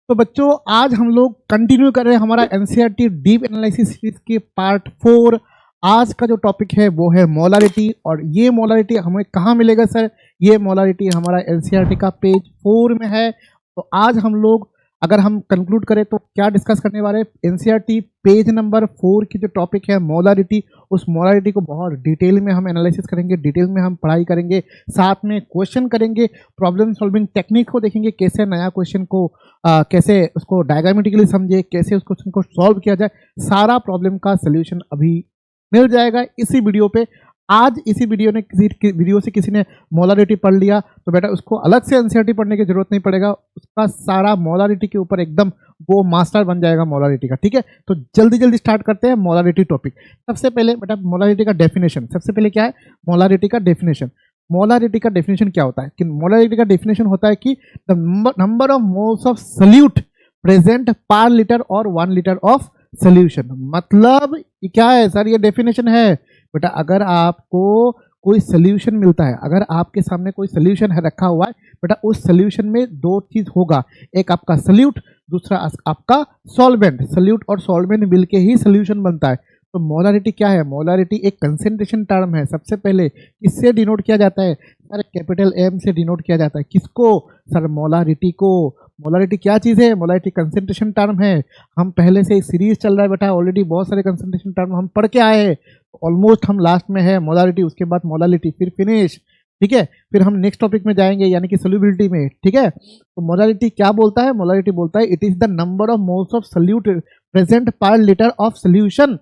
तो बच्चों आज हम लोग कंटिन्यू कर रहे हैं हमारा एनसीईआरटी डीप एनालिसिस सीरीज के पार्ट 4। आज का जो टॉपिक है वो है मोलारिटी। और ये मोलारिटी हमें कहाँ मिलेगा सर? ये मोलारिटी हमारा एनसीईआरटी का पेज 4 में है। तो आज हम लोग अगर हम कंक्लूड करें तो क्या डिस्कस करने वाले हैं? एनसीईआरटी पेज नंबर 4 की जो टॉपिक है मोलारिटी, उस मोलारिटी को बहुत डिटेल में हम एनालिसिस करेंगे, डिटेल में हम पढ़ाई करेंगे, साथ में क्वेश्चन करेंगे, प्रॉब्लम सॉल्विंग टेक्निक को देखेंगे, कैसे नया क्वेश्चन को कैसे उसको डायग्रामेटिकली समझे, कैसे उस क्वेश्चन को सॉल्व किया जाए। सारा प्रॉब्लम का सोल्यूशन अभी मिल जाएगा इसी वीडियो पे। आज इसी वीडियो से किसी ने मोलारिटी पढ़ लिया तो बेटा उसको अलग से एनसीईआरटी पढ़ने की जरूरत नहीं पड़ेगा, उसका सारा मोलारिटी के ऊपर एकदम वो मास्टर बन जाएगा मोलारिटी का। ठीक है, तो जल्दी जल्दी स्टार्ट करते हैं मोलारिटी टॉपिक। सबसे पहले बेटा मोलारिटी का डेफिनेशन, सबसे पहले क्या है मोलारिटी का डेफिनेशन? मोलारिटी का डेफिनेशन क्या होता है कि मोलारिटी का डेफिनेशन होता है कि the number of moles of solute present पर लीटर और 1 लीटर ऑफ सोल्यूशन। मतलब क्या है सर? ये डेफिनेशन है बेटा, अगर आपको कोई सोल्यूशन मिलता है, अगर आपके सामने कोई सोल्यूशन है रखा हुआ है बेटा, उस सोल्यूशन में दो चीज होगा, एक आपका सोल्यूट, दूसरा आपका सॉल्वेंट। सोल्यूट और सॉल्वेंट मिलके ही सोल्यूशन बनता है। तो मोलारिटी क्या है? मोलारिटी एक कंसेंट्रेशन टर्म है। सबसे पहले किससे डिनोट किया जाता है सर? कैपिटल एम से डिनोट किया जाता है। किसको सर? मोलारिटी को। मोलारिटी क्या चीज़ है? मोलारिटी कंसेंट्रेशन टर्म है। हम पहले से एक सीरीज चल रहा है बेटा, ऑलरेडी बहुत सारे कंसेंट्रेशन टर्म हम पढ़ के आए हैं। ऑलमोस्ट हम लास्ट में है मोलारिटी, उसके बाद मोलालिटी, फिर फिनिश। ठीक है, फिर हम नेक्स्ट टॉपिक में जाएंगे यानी कि सोल्यूबिलिटी में। ठीक है, तो मोलारिटी क्या बोलता है? मोलारिटी बोलता है it is the number of moles of solute present पर लीटर ऑफ सोल्यूशन।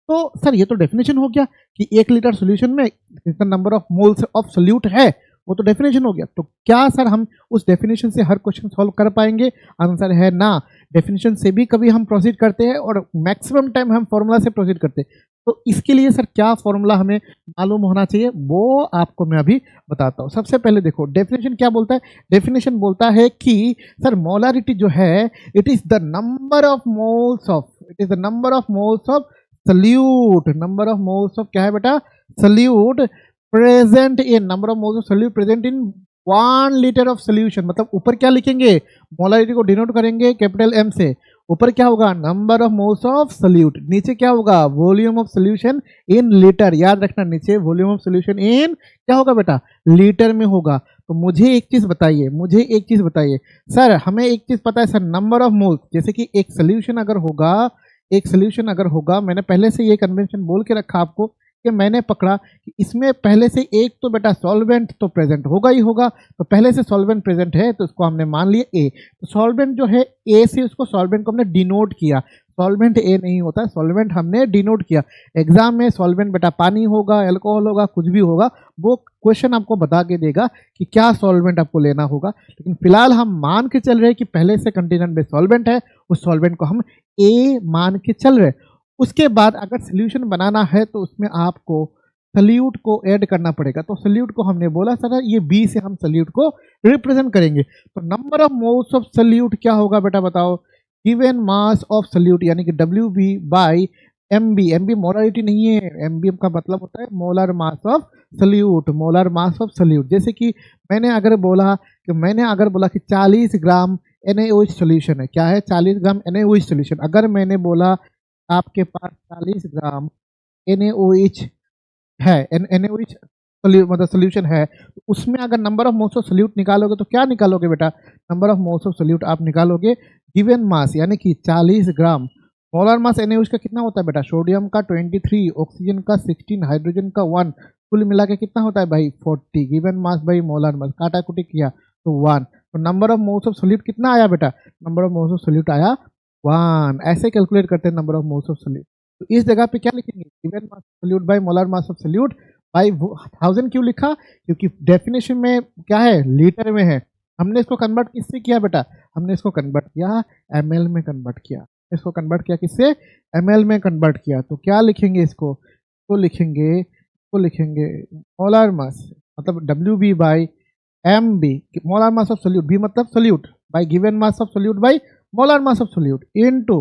तो सर ये तो डेफिनेशन हो गया कि 1 लीटर सोल्यूशन में कितना number of moles of solute है, वो तो डेफिनेशन हो गया। तो क्या सर हम उस डेफिनेशन से हर क्वेश्चन सॉल्व कर पाएंगे? आंसर है ना। डेफिनेशन से भी कभी हम प्रोसीड करते हैं और मैक्सिमम टाइम हम फॉर्मूला से प्रोसीड करते हैं। तो इसके लिए सर क्या फॉर्मूला हमें मालूम होना चाहिए वो आपको मैं अभी बताता हूँ। सबसे पहले देखो डेफिनेशन क्या बोलता है। डेफिनेशन बोलता है कि सर मोलारिटी जो है it is the number of moles of, it is the number of moles of solute. Number of moles of क्या है बेटा? Solute present in, number of moles of solute present in 1 litre of solution. मतलब ऊपर क्या लिखेंगे? Molarity को denote करेंगे capital M से। ऊपर क्या होगा? Number of moles of solute. नीचे क्या होगा? Volume of solution in litre. याद रखना, नीचे वॉल्यूम ऑफ सोल्यूशन इन क्या होगा बेटा? लीटर में होगा। तो मुझे एक चीज बताइए, मुझे एक चीज बताइए सर, हमें एक चीज पता है सर, नंबर ऑफ मोल्स, जैसे कि एक सोल्यूशन अगर होगा, एक सोल्यूशन अगर होगा, मैंने पहले से ये कन्वेंशन बोल के रखा आपको कि मैंने पकड़ा कि इसमें पहले से एक तो बेटा सॉल्वेंट तो प्रेजेंट होगा ही होगा। तो पहले से सॉल्वेंट प्रेजेंट है तो इसको हमने मान लिया ए। तो सॉल्वेंट जो है ए से, उसको सॉल्वेंट को हमने डिनोट किया। सॉल्वेंट ए नहीं होता, सॉल्वेंट हमने डिनोट किया। एग्जाम में सॉल्वेंट बेटा पानी होगा, अल्कोहल होगा, कुछ भी होगा, वो क्वेश्चन आपको बता के देगा कि क्या सॉल्वेंट आपको लेना होगा। लेकिन फिलहाल हम मान के चल रहे हैं कि पहले से कंटेनर में सॉल्वेंट है, उस सॉल्वेंट को हम ए मान के चल रहे। उसके बाद अगर सोल्यूशन बनाना है तो उसमें आपको सोल्यूट को ऐड करना पड़ेगा। तो सोल्यूट को हमने बोला सर ये बी से हम सोल्यूट को रिप्रेजेंट करेंगे। तो number of moles of solute क्या होगा बेटा बताओ? गिवन मास ऑफ सोल्यूट यानी कि WB by MB। MB molarity नहीं है, MB का मतलब होता है molar mass of solute, molar mass of solute. जैसे कि मैंने अगर बोला कि 40 ग्राम NaOH सोल्यूशन है, क्या है? 40 ग्राम NaOH सोल्यूशन। अगर मैंने बोला आपके पास 40 ग्राम NaOH है, NaOH मतलब सोल्यूशन है, तो उसमें अगर number of moles of solute निकालोगे तो क्या निकालोगे बेटा? Number of moles of solute आप निकालोगे गिवन मास यानी कि 40 ग्राम। मोलर मास NaOH का कितना होता है बेटा? सोडियम का 23, ऑक्सीजन का 16, हाइड्रोजन का 1, कुल मिला के कितना होता है भाई? 40। Given mass by molar mass, काटा कुटी किया तो 1। तो number of moles of solute कितना आया बेटा? Number of moles of solute आया 1। ऐसे कैलकुलेट करते हैं number of moles of solute. तो इस जगह पे क्या लिखेंगे? Given mass solute bye molar mass of solute by 1000। क्यों लिखा? क्योंकि डेफिनेशन में क्या है? लीटर में है। हमने इसको कन्वर्ट किससे किया बेटा? हमने इसको कन्वर्ट किया ml में कन्वर्ट किया। इसको कन्वर्ट किया किससे? ml में कन्वर्ट किया। तो क्या लिखेंगे इसको? तो लिखेंगे मोलर मास मतलब WB by MB, molar mass of solute, B मतलब solute, by given mass of solute by molar mass of solute into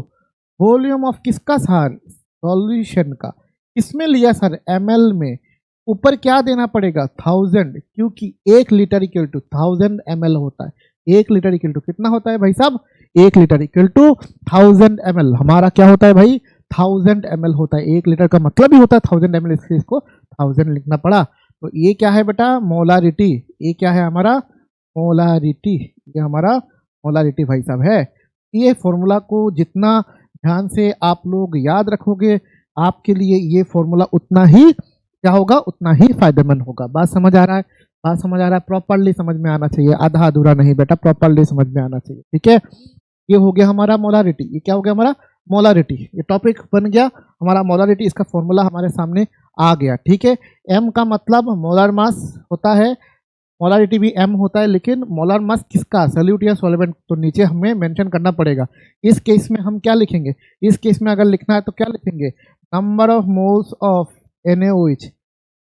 volume of किसका सर? सॉल्यूशन का। किसमें लिया सर? ml में। ऊपर क्या देना पड़ेगा? 1000, क्योंकि 1 लीटर इक्वल टू 1000 ml होता है। 1 लीटर इक्वल टू कितना होता है भाई साहब? 1 लीटर इक्वल टू 1000 ml। हमारा क्या होता है भाई, 1000 ml होता है। 1 लीटर का मतलब ही होता है 1000 ml, इसलिए इसको 1000 लिखना पड़ा। तो ये क्या है बेटा, मोलारिटी। ये क्या है हमारा, मोलारिटी। ये हमारा मोलारिटी भाई साहब है। ये फॉर्मूला को जितना ध्यान से आप लोग याद रखोगे, आपके लिए ये फॉर्मूला उतना ही क्या होगा, उतना ही फायदेमंद होगा। बात समझ आ रहा है, बात समझ आ रहा है, प्रॉपरली समझ में आना चाहिए, आधा अधूरा नहीं बेटा, प्रॉपरली समझ में आना चाहिए। ठीक है, ये हो गया हमारा मोलारिटी। ये क्या हो गया हमारा, मोलारिटी। ये टॉपिक बन गया हमारा मोलारिटी, इसका फॉर्मूला हमारे सामने आ गया। ठीक है, एम का मतलब मोलर मास होता है, मोलारिटी भी एम होता है, लेकिन मोलर मास किसका, सॉल्यूट या सॉल्वेंट, तो नीचे हमें मेंशन करना पड़ेगा। इस केस में हम क्या लिखेंगे, इस केस में अगर लिखना है तो क्या लिखेंगे, number of moles of NaOH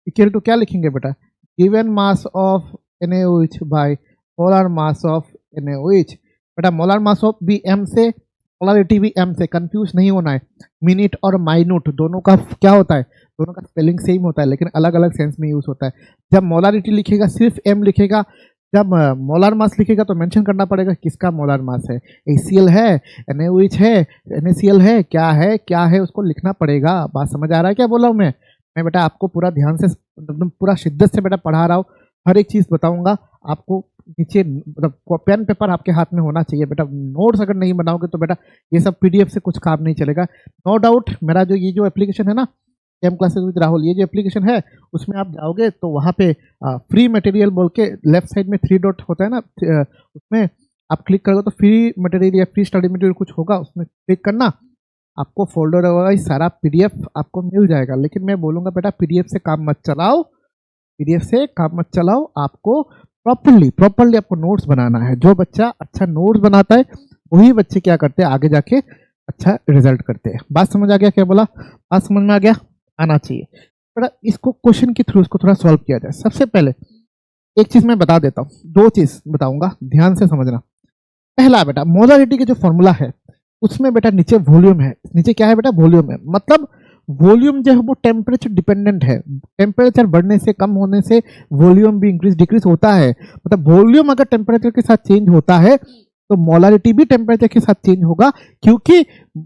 equal to क्या लिखेंगे बेटा, given mass of NaOH by molar mass of NaOH। बेटा मोलर मास ऑफ भी एम से, मोलारिटी भी एम से, कंफ्यूज नहीं होना है। मिनट और माइन्यूट दोनों का क्या होता है, दोनों का स्पेलिंग सेम होता है, लेकिन अलग अलग सेंस में यूज होता है। जब मोलारिटी लिखेगा सिर्फ एम लिखेगा, जब मोलर मास लिखेगा तो मेंशन करना पड़ेगा किसका मोलर मास है, HCl है, NaOH है, NaCl है, क्या है उसको लिखना पड़ेगा। बात समझ आ रहा है क्या बोला हूँ मैं बेटा आपको पूरा ध्यान से, एकदम पूरा शिद्दत से बेटा पढ़ा रहा हूँ, हर एक चीज़ बताऊंगा आपको। नीचे मतलब पेन पेपर आपके हाथ में होना चाहिए बेटा। नोट्स अगर नहीं बनाओगे तो बेटा ये सब PDF से कुछ काम नहीं चलेगा। नो डाउट मेरा जो ये जो एप्लीकेशन है ना, एम क्लासेस विद राहुल, ये जो एप्लीकेशन है उसमें आप जाओगे तो वहाँ पे फ्री मटेरियल बोल के लेफ्ट साइड में 3 डॉट होता है ना, उसमें आप क्लिक करोगे तो फ्री मटेरियल या फ्री स्टडी मटेरियल कुछ होगा, उसमें क्लिक करना, आपको फोल्डर होगा, सारा PDF आपको मिल जाएगा। लेकिन मैं बोलूँगा बेटा PDF से काम मत चलाओ, PDF से काम मत चलाओ, आपको प्रॉपरली आपको नोट्स बनाना है। जो बच्चा अच्छा नोट्स बनाता है वही बच्चे क्या करते हैं, आगे जाके अच्छा रिजल्ट करते हैं। बात समझ आ गया क्या बोला, बात समझ में आ गया, आना चाहिए बेटा। इसको क्वेश्चन के थ्रू इसको थोड़ा सॉल्व किया जाए। सबसे पहले एक चीज मैं बता देता हूँ, 2 चीज बताऊंगा, ध्यान से समझना। पहला बेटा मोलारिटी के जो फॉर्मूला है उसमें बेटा नीचे वॉल्यूम है, नीचे क्या है बेटा, वॉल्यूम है। मतलब वॉल्यूम जो है वो टेम्परेचर डिपेंडेंट है, टेम्परेचर बढ़ने से कम होने से वॉल्यूम भी इंक्रीज डिक्रीज होता है। मतलब वॉल्यूम अगर टेम्परेचर के साथ चेंज होता है तो मोलारिटी भी टेम्परेचर के साथ चेंज होगा, क्योंकि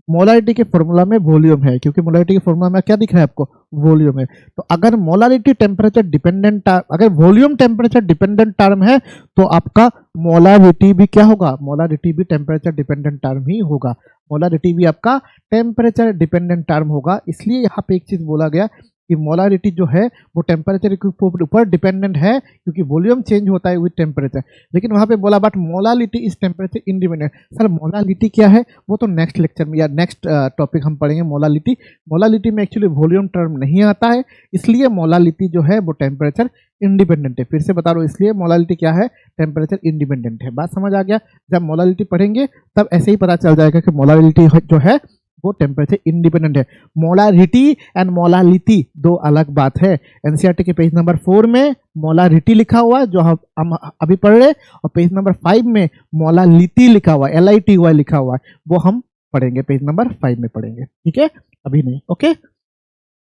मोलारिटी के फॉर्मूला में वॉल्यूम है, क्योंकि मोलारिटी के फॉर्मूला में क्या दिख रहा है आपको, वॉल्यूम है। तो अगर मोलारिटी टेम्परेचर डिपेंडेंट, अगर वॉल्यूम टेम्परेचर डिपेंडेंट टर्म है तो आपका मोलारिटी भी क्या होगा, मोलारिटी भी टेम्परेचर डिपेंडेंट टर्म ही होगा। मोलारिटी भी आपका टेम्परेचर डिपेंडेंट टर्म होगा। इसलिए यहाँ पे एक चीज बोला गया कि मोलारिटी जो है वो टेम्परेचर के ऊपर डिपेंडेंट है, क्योंकि वॉल्यूम चेंज होता है विद टेम्परेचर। लेकिन वहाँ पे बोला but molarity is temperature independent. Sir molarity क्या है, वो तो नेक्स्ट लेक्चर में या नेक्स्ट टॉपिक हम पढ़ेंगे। मोलारिटी में एक्चुअली वॉल्यूम टर्म नहीं आता है, इसलिए मोलारिटी जो है वो टेम्परेचर इंडिपेंडेंट है। फिर से बता रहा हूँ, इसलिए मोलारिटी क्या है, टेम्परेचर इंडिपेंडेंट है। बात समझ आ गया। जब मोलारिटी पढ़ेंगे तब ऐसे ही पता चल जाएगा कि मोलारिटी जो है वो टेम्परेचर इंडिपेंडेंट है। मोलारिटी एंड मोलालिटी दो अलग बात है। एनसीईआरटी के पेज नंबर 4 में मोलारिटी लिखा हुआ है जो हम अभी पढ़ रहे, और पेज नंबर 5 में मोलालिटी लिखा हुआ है, LITY लिखा हुआ है, वो हम पढ़ेंगे, पेज नंबर 5 में पढ़ेंगे। ठीक है, अभी नहीं। ओके,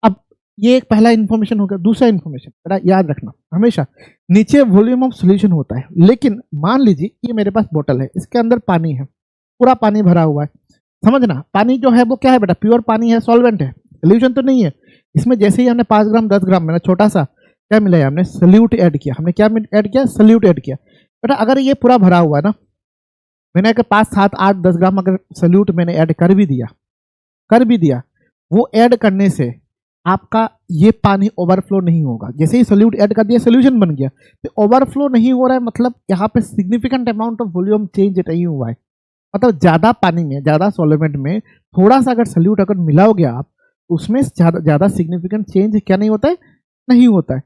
अब ये एक पहला इन्फॉर्मेशन हो गया। दूसरा इन्फॉर्मेशन बेटा याद रखना, हमेशा नीचे वॉल्यूम ऑफ सॉल्यूशन होता है, लेकिन मान लीजिए ये मेरे पास बोतल है, इसके अंदर पानी है, पूरा पानी भरा हुआ है। समझना, पानी जो है वो क्या है बेटा, प्योर पानी है, सॉल्वेंट है, सॉल्यूशन तो नहीं है। इसमें जैसे ही हमने 5 ग्राम 10 ग्राम में छोटा सा क्या मिला है, हमने सॉल्यूट ऐड किया। हमने क्या ऐड किया, सॉल्यूट ऐड किया। बेटा अगर ये पूरा भरा हुआ है ना, मैंने अगर 5 7 8 10 ग्राम अगर सॉल्यूट मैंने ऐड कर भी दिया, वो ऐड करने से आपका ये पानी ओवरफ्लो नहीं होगा। जैसे ही सॉल्यूट ऐड कर दिया सॉल्यूशन बन गया, तो ओवरफ्लो नहीं हो रहा है, मतलब यहाँ पे significant amount of volume change नहीं हुआ है। मतलब ज़्यादा पानी में, ज़्यादा सॉल्वेंट में थोड़ा सा अगर सॉल्यूट अगर मिलाओगे आप, उसमें ज़्यादा सिग्निफिकेंट चेंज क्या नहीं होता है, नहीं होता है।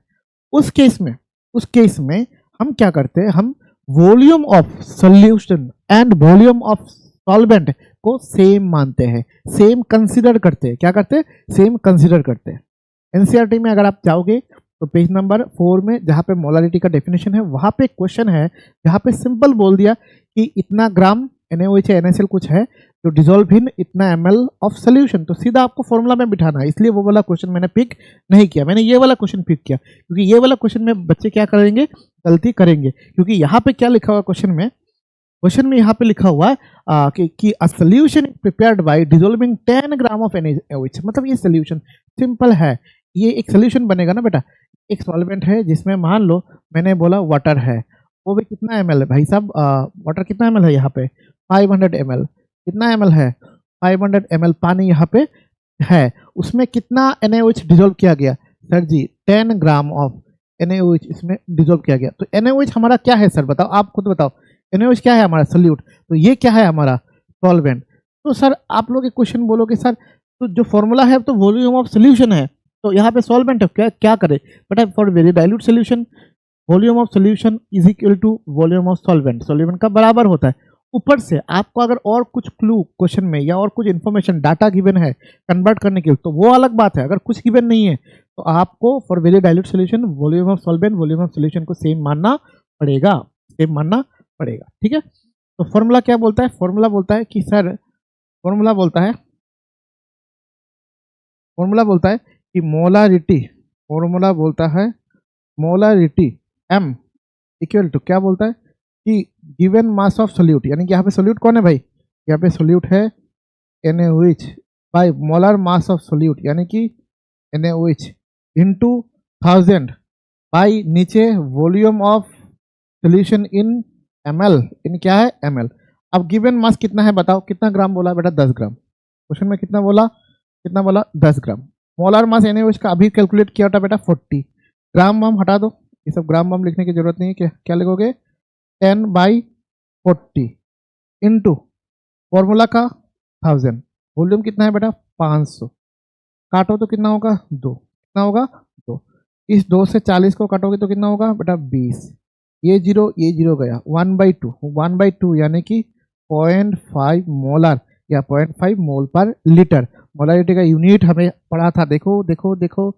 उस केस में हम क्या करते हैं, हम volume of solution and volume of solvent को सेम मानते हैं, सेम कंसीडर करते हैं। क्या करते हैं, सेम कंसीडर करते हैं। एनसीईआरटी में अगर आप जाओगे तो पेज नंबर 4 में जहाँ पे मोलारिटी का डेफिनेशन है, वहाँ पे क्वेश्चन है जहाँ पे सिंपल बोल दिया कि इतना ग्राम NaOH या NaCl कुछ है जो डिजोल्व इन इतना ml ऑफ सोल्यूशन। तो सीधा आपको फॉर्मूला में बिठाना है, इसलिए वो वाला क्वेश्चन मैंने पिक नहीं किया, मैंने ये वाला क्वेश्चन पिक किया, क्योंकि ये वाला क्वेश्चन में बच्चे क्या करेंगे, गलती करेंगे। क्योंकि यहाँ पे क्या लिखा हुआ क्वेश्चन में, क्वेश्चन में यहाँ पे लिखा हुआ है कि a solution prepared by dissolving 10 gram of NaOH। मतलब ये सोल्यूशन सिंपल है, ये एक सोल्यूशन बनेगा ना बेटा। एक सॉल्वेंट है जिसमें मान लो मैंने बोला वाटर है, वो भी कितना ml है भाई साहब, वाटर कितना ml है यहाँ पे 500 ml। कितना ml है 500 ml पानी यहाँ पे है, उसमें कितना NaOH डिसॉल्व किया गया sir ji 10 gram of NaOH इसमें डिसॉल्व किया गया। तो NaOH हमारा क्या है सर बताओ, आप खुद बताओ। NaOH क्या है हमारा सोल्यूट, तो ये क्या है हमारा सॉल्वेंट। तो सर आप लोग एक क्वेश्चन बोलोगे सर तो जो फॉर्मूला है तो वॉल्यूम ऑफ सोल्यूशन है, तो यहाँ पे सॉल्वेंट है, क्या क्या करे बेटा, for very dilute solution volume of solution is equal to volume of solvent, solvent का बराबर होता है। ऊपर से आपको अगर और कुछ क्लू क्वेश्चन में या और कुछ इन्फॉर्मेशन डाटा गिवन है कन्वर्ट करने के लिए तो वो अलग बात है, अगर कुछ गिवन नहीं है तो आपको for very dilute solution volume of solvent volume of solution को सेम मानना पड़ेगा, सेम मानना पड़ेगा। ठीक है, तो फॉर्मूला क्या बोलता है, फॉर्मूला बोलता है कि सर फॉर्मूला बोलता है कि मोलारिटी, फॉर्मूला बोलता है मोलारिटी m इक्वल टू क्या बोलता है कि गिवन मास ऑफ सोल्यूट, यानी कि यहाँ पे सोल्यूट कौन है भाई, यहाँ पे सोल्यूट है NaOH by molar mass of solute, यानी कि NaOH इंटू 1000 बाई नीचे volume of solution in ml, इन क्या है ml। अब गिवन मास कितना है बताओ, कितना ग्राम बोला बेटा 10 ग्राम, क्वेश्चन में कितना बोला 10 ग्राम। मोलर मास NaOH का अभी कैलकुलेट किया था बेटा 40, ग्राम हम हटा दो, ये सब ग्राम बम लिखने की जरूरत नहीं है, क्या लिखोगे 10/40 इंटू फॉर्मूला का 1000, वॉल्यूम कितना है बेटा 500, काटो तो कितना होगा 2, कितना होगा 2, इस 2 से 40 को काटोगे तो कितना होगा बेटा 20, ये जीरो गया 1/2 यानी कि 0.5 मोलर या 0.5 मोल पर लीटर। मोलारिटी का यूनिट हमें पढ़ा था, देखो देखो देखो,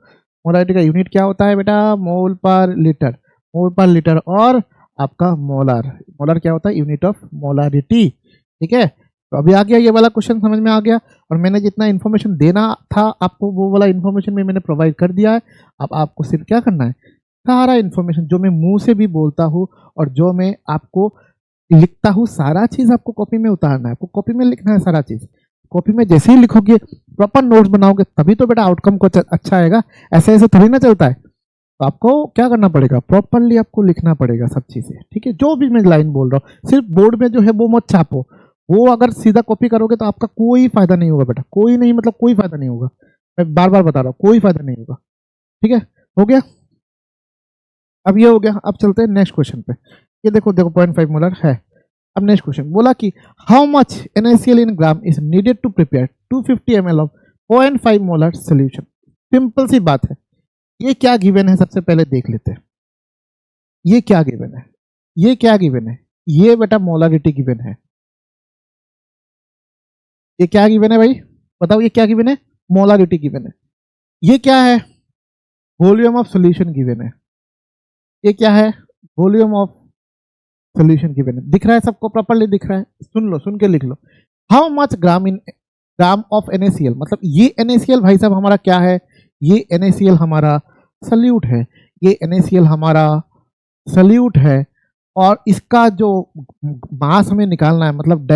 मोलारिटी का यूनिट क्या होता है बेटा मोल पर लीटर, और आपका मोलर क्या होता है यूनिट ऑफ मोलारिटी। ठीक है, तो अभी आ गया ये वाला क्वेश्चन समझ में आ गया, और मैंने जितना इन्फॉर्मेशन देना था आपको वो वाला इन्फॉर्मेशन में मैंने प्रोवाइड कर दिया है। अब आपको सिर्फ क्या करना है, सारा इन्फॉर्मेशन जो मैं मुंह से भी बोलता हूँ और जो मैं आपको लिखता हूँ सारा चीज आपको कॉपी में उतारना है, आपको कॉपी में लिखना है सारा चीज। कॉपी में जैसे ही लिखोगे प्रॉपर नोट्स बनाओगे तभी तो बेटा आउटकम को अच्छा आएगा, ऐसे ऐसे थोड़ी ना चलता है। तो आपको क्या करना पड़ेगा, प्रॉपरली आपको लिखना पड़ेगा सब चीजें। ठीक है, जो भी मैं लाइन बोल रहा हूँ सिर्फ बोर्ड में जो है वो मत छापो, वो अगर सीधा कॉपी करोगे तो आपका कोई फायदा नहीं होगा बेटा, कोई नहीं मतलब कोई फायदा नहीं होगा, मैं बार बार बता रहा हूँ कोई फायदा नहीं होगा। ठीक है, हो गया, अब ये हो गया। अब चलते हैं नेक्स्ट क्वेश्चन पे, ये देखो 0.5 मोलर है। अब नेक्स्ट क्वेश्चन बोला कि how much NaCl in gram is needed to prepare 250 ml of 0.5 molar solution. Simple सी बात है, ये क्या गिवन है सबसे पहले देख लेते हैं, ये क्या गिवन है, ये बेटा मोलारिटी गिवन है। ये क्या गिवन है भाई बताओ, ये क्या गिवन है, मोलारिटी गिवन है। ये क्या है, वॉल्यूम ऑफ सोल्यूशन गिवन है। ये क्या है, वॉल्यूम ऑफ सोल्यूशन गिवन है। दिख रहा है सबको, प्रॉपर्ली दिख रहा है, सुन लो, सुन के लिख लो। How much gram of NaCl, मतलब ये NaCl भाई साहब हमारा क्या है, ये NaCl हमारा सल्यूट है, ये NaCl हमारा सल्यूट है, और इसका जो मास हमें निकालना है, मतलब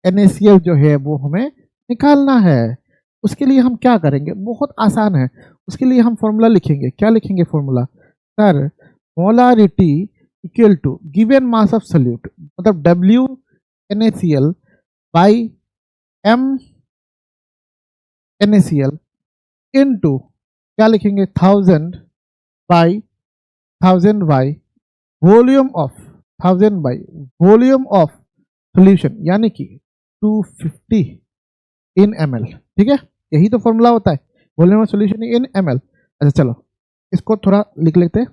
NaCl जो है वो हमें निकालना है। उसके लिए हम क्या करेंगे, बहुत आसान है, उसके लिए हम फॉर्मूला लिखेंगे। क्या लिखेंगे formula, sir molarity equal to given mass of solute, मतलब NaCl by m NaCl into क्या लिखेंगे 1000 बाई वॉल्यूम ऑफ सोल्यूशन, यानी कि 250 इन ml। ठीक है, यही तो फॉर्मूला होता है, volume of solution in ml। अच्छा चलो इसको थोड़ा लिख लेते हैं,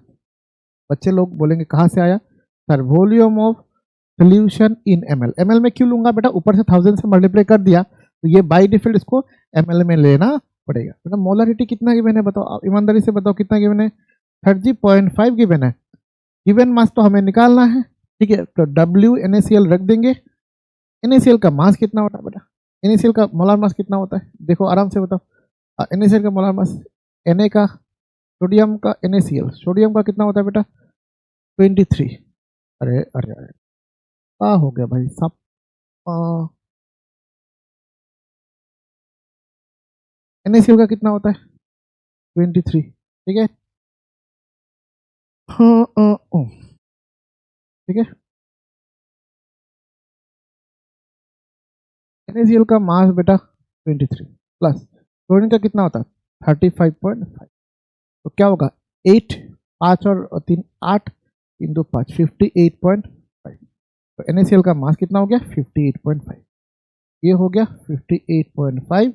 बच्चे लोग बोलेंगे कहाँ से आया sir, volume of solution in ml में क्यों लूंगा बेटा, ऊपर से 1000 से मल्टीप्लाई कर दिया तो ये बाई डिफॉल्ट इसको ml में लेना पड़ेगा। मतलब मोलारिटी कितना गिवन है बताओ, आप ईमानदारी से बताओ कितना गिवन है, 30.5 गिवन है। गिवन मास तो हमें निकालना है, ठीक है, तो NaCl रख देंगे। NaCl का मास कितना होता है बेटा, NaCl का मोलार मास कितना होता है, देखो आराम से बताओ। NaCl का मोलार मास, Na का, सोडियम का NaCl, सोडियम का कितना होता है बेटा 23। अरे अरे अरे क्या हो गया भाई सब। NaCl का कितना होता है 23, ठीक है। हाँ ठीक है। NaCl का मास बेटा 23 प्लस क्लोरीन का कितना होता है 35.5, तो क्या होगा 8, 5 और 3 8 इंटू 5 58.5। तो NaCl का मास कितना हो गया 58.5, ये हो गया 58.5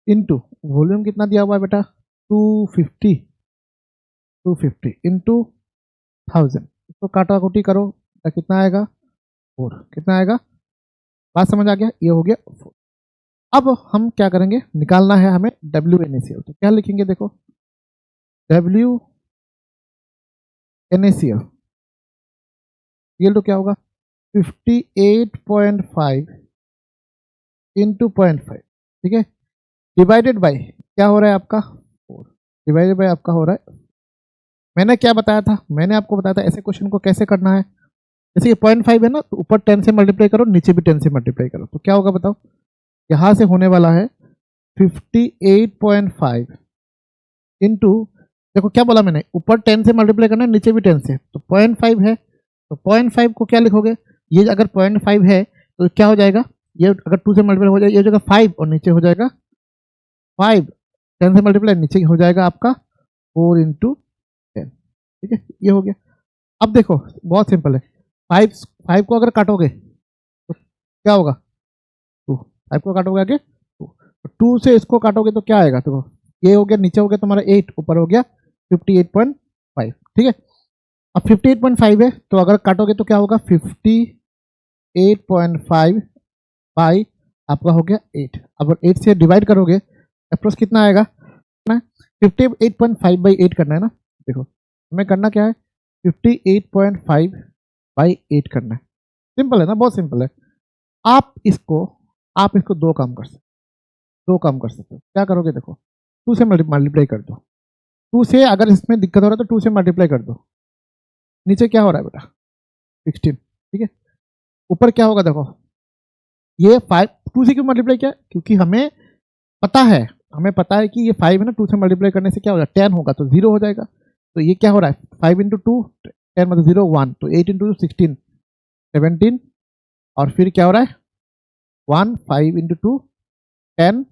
इंटू वॉल्यूम कितना दिया हुआ है बेटा 250 इंटू 1000, इसको काटा कुटी करो तो कितना आएगा 4, कितना आएगा, बात समझ आ गया, ये हो गया 4। अब हम क्या करेंगे, निकालना है हमें WNaCl, तो क्या लिखेंगे देखो WNaCl ये तो क्या होगा 58.5 इंटू 0.5, ठीक है, डिवाइडेड बाय क्या हो रहा है आपका 4, डिवाइडेड बाय आपका हो रहा है, मैंने क्या बताया था, मैंने आपको बताया था ऐसे क्वेश्चन को कैसे करना है, जैसे कि 0.5 है ना, तो ऊपर 10 से मल्टीप्लाई करो, नीचे भी 10 से मल्टीप्लाई करो, तो क्या होगा बताओ, यहाँ से होने वाला है 58.5 इंटू, देखो क्या बोला मैंने, ऊपर 10 से मल्टीप्लाई करना है, नीचे भी 10 से, तो 0.5 है, तो 0.5 को क्या लिखोगे, ये अगर 0.5 है तो क्या हो जाएगा, ये अगर 2 से मल्टीप्लाई हो जाएगा, ये हो जाएगा 5 और नीचे हो जाएगा 5, 10 से मल्टीप्लाई नीचे हो जाएगा आपका 4 इंटू 10, ठीक है, ये हो गया। अब देखो बहुत सिंपल है, 5 को अगर काटोगे तो क्या होगा 2, 5 को काटोगे आगे 2, 2 से इसको काटोगे तो क्या आएगा, देखो ये हो गया, नीचे हो गया तुम्हारा 8, ऊपर हो गया 58.5, ठीक है। अब 58.5 है, तो अगर काटोगे तो क्या होगा 58.5 बाई आपका हो गया 8, अब 8 से डिवाइड करोगे अप्रोक्स कितना आएगा ना, 58.5 बाई 8 करना है ना, देखो हमें करना क्या है 58.5 बाई 8 करना है, सिंपल है ना, बहुत सिंपल है। आप इसको दो काम कर सकते हो, क्या करोगे देखो 2 से मल्टीप्लाई कर दो, 2 से अगर इसमें दिक्कत हो रहा है तो 2 से मल्टीप्लाई कर दो, नीचे क्या हो रहा है बेटा 16, ठीक है, ऊपर क्या होगा देखो, ये 5 2 से क्यों मल्टीप्लाई किया, क्योंकि हमें पता है कि ये 5 है ना, 2 से मल्टीप्लाई करने से क्या होगा 10 होगा तो 0 हो जाएगा, तो ये क्या हो रहा है 5 इंटू 2 10 मतलब 0 1, तो 8 इंटू 16 17, और फिर क्या हो रहा है 1 5 इंटू 2 10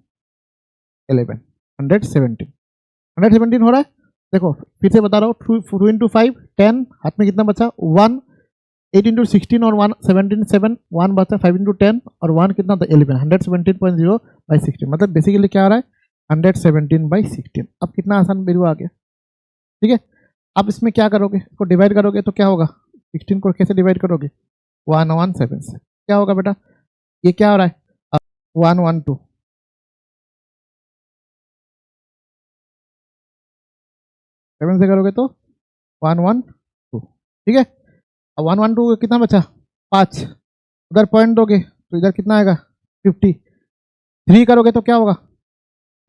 11 117 हो रहा है। देखो फिर से बता रहा हूँ 2 इंटू 5 10, हाथ में कितना बचा 1, 8 इंटू 16 और 1 17 7, 1 बचा 5 इंटू 10 और 1 कितना था 11, 117.0 बाई 16, मतलब बेसिकली क्या आ रहा है 117 बाई 16। अब कितना आसान बिंदु आ गया, ठीक है। अब इसमें क्या करोगे, इसको डिवाइड करोगे तो क्या होगा, 16 को कैसे डिवाइड करोगे 117 से, क्या होगा बेटा, ये क्या हो रहा है 112, 7 से करोगे तो 112, ठीक है। अब 112 कितना बचा 5, उधर पॉइंट दोगे तो इधर कितना आएगा 50, 3 करोगे तो क्या होगा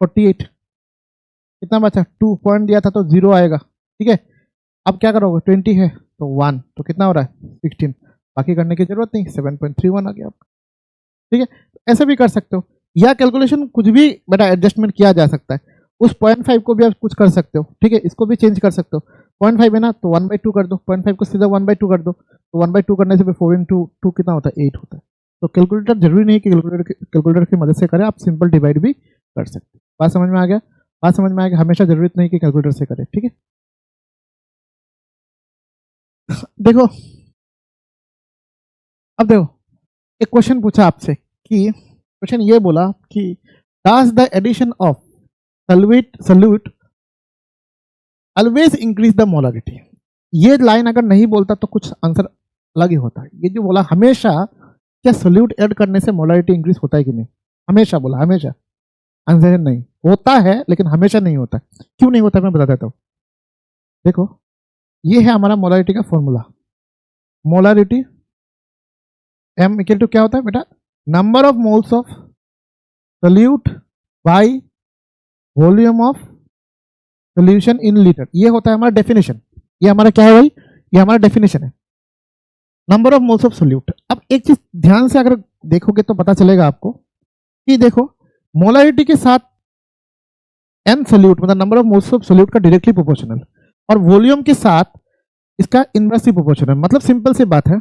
48, कितना बचा 2 पॉइंट दिया था तो 0 आएगा, ठीक है। अब क्या करोगे 20 है तो 1, तो कितना हो रहा है 16, बाकी करने की जरूरत नहीं, 7.31 आ गया आपका, ठीक है। ऐसे भी कर सकते हो, या कैलकुलेशन कुछ भी बेटा एडजस्टमेंट किया जा सकता है, उस 0.5 को भी आप कुछ कर सकते हो, ठीक है, इसको भी चेंज कर सकते हो, 0.5 है ना तो 1/2 कर दो, 0.5 को सीधा 1/2 कर दो, तो 1/2 करने से 4 इंटू 2 कितना होता है 8 होता है। तो कैलकुलेटर जरूरी नहीं कि कैलकुलेटर की मदद से करें, आप सिंपल डिवाइड भी कर सकते हो। बात समझ में आ गया, बात समझ में आ गया, हमेशा जरूरत नहीं कि कैलकुलेटर से करें, ठीक है। देखो अब देखो एक क्वेश्चन पूछा आपसे कि क्वेश्चन ये बोला कि does the addition of solute always increase the molarity, ये लाइन अगर नहीं बोलता तो कुछ आंसर अलग ही होता है, ये जो बोला हमेशा क्या सल्यूट ऐड करने से मोलारिटी इंक्रीज होता है कि नहीं, हमेशा बोला, हमेशा, आंसर है नहीं होता है, लेकिन हमेशा नहीं होता। क्यों नहीं होता मैं बता देता हूँ, देखो ये है हमारा मोलारिटी का formula, molarity M equal to क्या होता है बेटा, number of moles of solute by volume of solution in litre, ये होता है हमारा डेफिनेशन, ये हमारा क्या है भाई, ये हमारा डेफिनेशन है, number of moles of solute. अब एक चीज ध्यान से अगर देखोगे तो पता चलेगा आपको कि देखो मोलारिटी के साथ एन सोल्यूट मतलब number of moles of solute का डायरेक्टली प्रोपोर्शनल और वॉल्यूम के साथ इसका इनवर्सली प्रोपोर्शनल। मतलब सिंपल सी बात है,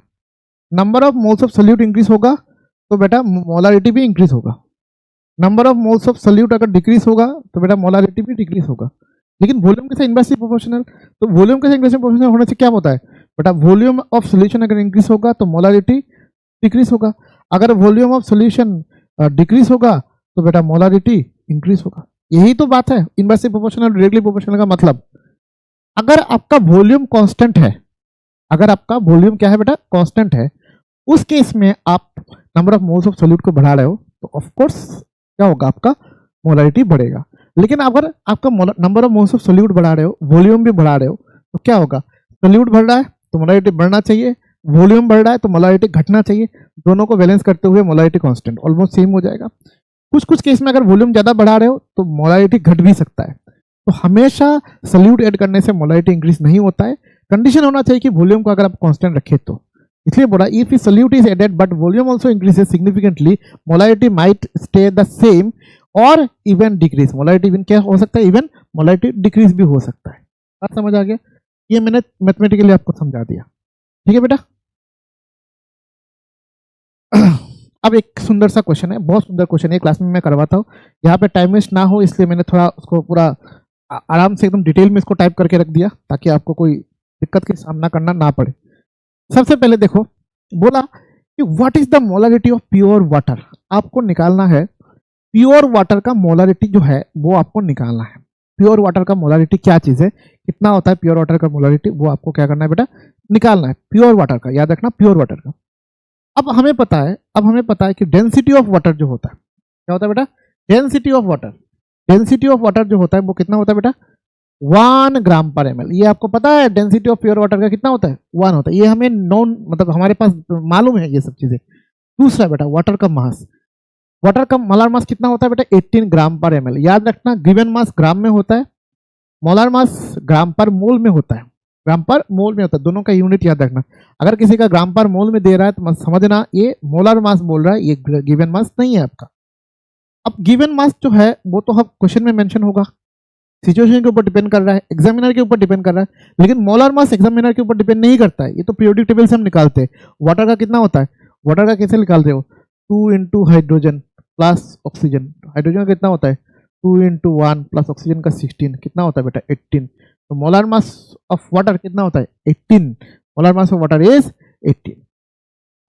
number of moles of solute increase होगा तो बेटा मोलारिटी भी इंक्रीज होगा। Number of moles of solute अगर डिक्रीज होगा तो बेटा मोलारिटी भी डिक्रीज होगा। लेकिन वॉल्यूम के साथ इनवर्सली प्रोपोर्शनल, तो वॉल्यूम के साथ इनवर्सली प्रोपोर्शनल होने से क्या होता है बेटा, वॉल्यूम ऑफ सॉल्यूशन अगर इंक्रीज होगा तो मोलारिटी डिक्रीज होगा, अगर वॉल्यूम ऑफ सॉल्यूशन डिक्रीज होगा तो बेटा मोलारिटी इंक्रीज होगा। यही तो बात है इनवर्सली प्रोपोर्शनल डायरेक्टली प्रोपोर्शनल का मतलब। अगर आपका वॉल्यूम कांस्टेंट है, अगर आपका वॉल्यूम क्या है बेटा, कांस्टेंट है, उस केस में आप number of moles of solute को बढ़ा रहे हो तो ऑफ कोर्स क्या होगा, आपका मोलारिटी बढ़ेगा। लेकिन अगर आपका number of moles of solute बढ़ा रहे हो, वॉल्यूम भी बढ़ा रहे हो, तो क्या होगा, सोल्यूट बढ़ रहा है तो मोलारिटी बढ़ना चाहिए, वॉल्यूम बढ़ रहा है तो मोलारिटी घटना चाहिए। दोनों को बैलेंस करते हुए मोलारिटी कांस्टेंट ऑलमोस्ट सेम हो जाएगा। कुछ कुछ केस में अगर वॉल्यूम ज्यादा बढ़ा रहे हो तो मोलारिटी घट भी सकता है। तो हमेशा सोल्यूट ऐड करने से मोलारिटी इंक्रीज नहीं होता है, कंडीशन होना चाहिए कि वॉल्यूम को अगर आप कांस्टेंट रखे तो। इसलिए बोला if solute is added but volume also increases significantly molarity might stay the same और इवन डिक्रीज। मोलारिटी इवन क्या हो सकता है, इवन मोलारिटी डिक्रीज भी हो सकता है। बात समझ आ गया, ये मैंने मैथमेटिकली आपको समझा दिया, ठीक है बेटा। अब एक सुंदर सा क्वेश्चन है, बहुत सुंदर क्वेश्चन है, क्लास में मैं करवाता हूँ, यहाँ पे टाइम वेस्ट ना हो इसलिए मैंने थोड़ा उसको पूरा आराम से एकदम डिटेल में इसको टाइप करके रख दिया ताकि आपको कोई दिक्कत का सामना करना ना पड़े। सबसे पहले देखो, बोला कि what is the molarity of pure water. आपको निकालना है प्योर वाटर का मोलारिटी जो है वो आपको निकालना है। प्योर वाटर का मोलारिटी क्या चीज है, कितना होता है प्योर वाटर का मोलारिटी, वो आपको क्या करना है बेटा, निकालना है प्योर वाटर का, याद रखना प्योर वाटर का। अब हमें पता है कि डेंसिटी ऑफ वाटर जो होता है, क्या होता है बेटा, density of water. Density of water जो होता है वो कितना होता है बेटा, 1 ग्राम पर एम एल। ये आपको पता है डेंसिटी ऑफ प्योर वाटर का कितना होता है, 1 होता है। ये हमें नॉन मतलब हमारे पास मालूम है ये सब चीजें। दूसरा बेटा वाटर का मास, वाटर का मोलार मास कितना होता है बेटा, 18 ग्राम पर एम एल। याद रखना गिवन मास ग्राम में होता है, मोलार मास ग्राम पर मोल में होता है, ग्राम पर मोल में होता है, दोनों का यूनिट याद रखना। अगर किसी का ग्राम पर मोल में दे रहा है तो समझना ये मोलार मास बोल रहा है, ये गिवन मास नहीं है आपका। अब गिवन मास जो है वो तो हम क्वेश्चन में मेंशन होगा, सिचुएशन के ऊपर डिपेंड कर रहा है, एग्जामिनर के ऊपर डिपेंड कर रहा है। लेकिन मोलार मास एग्जामिनर के ऊपर डिपेंड नहीं करता है, ये तो पीरियोडिक टेबल से हम निकालते हैं। वाटर का कितना होता है, वाटर का कैसे निकालते हो, 2 into hydrogen plus oxygen. Hydrogen का कितना होता है 2 इंटू 1 प्लस ऑक्सीजन का 16, कितना होता है बेटा 18। तो मोलार मास ऑफ वाटर कितना होता है 18, molar mass of water is 18।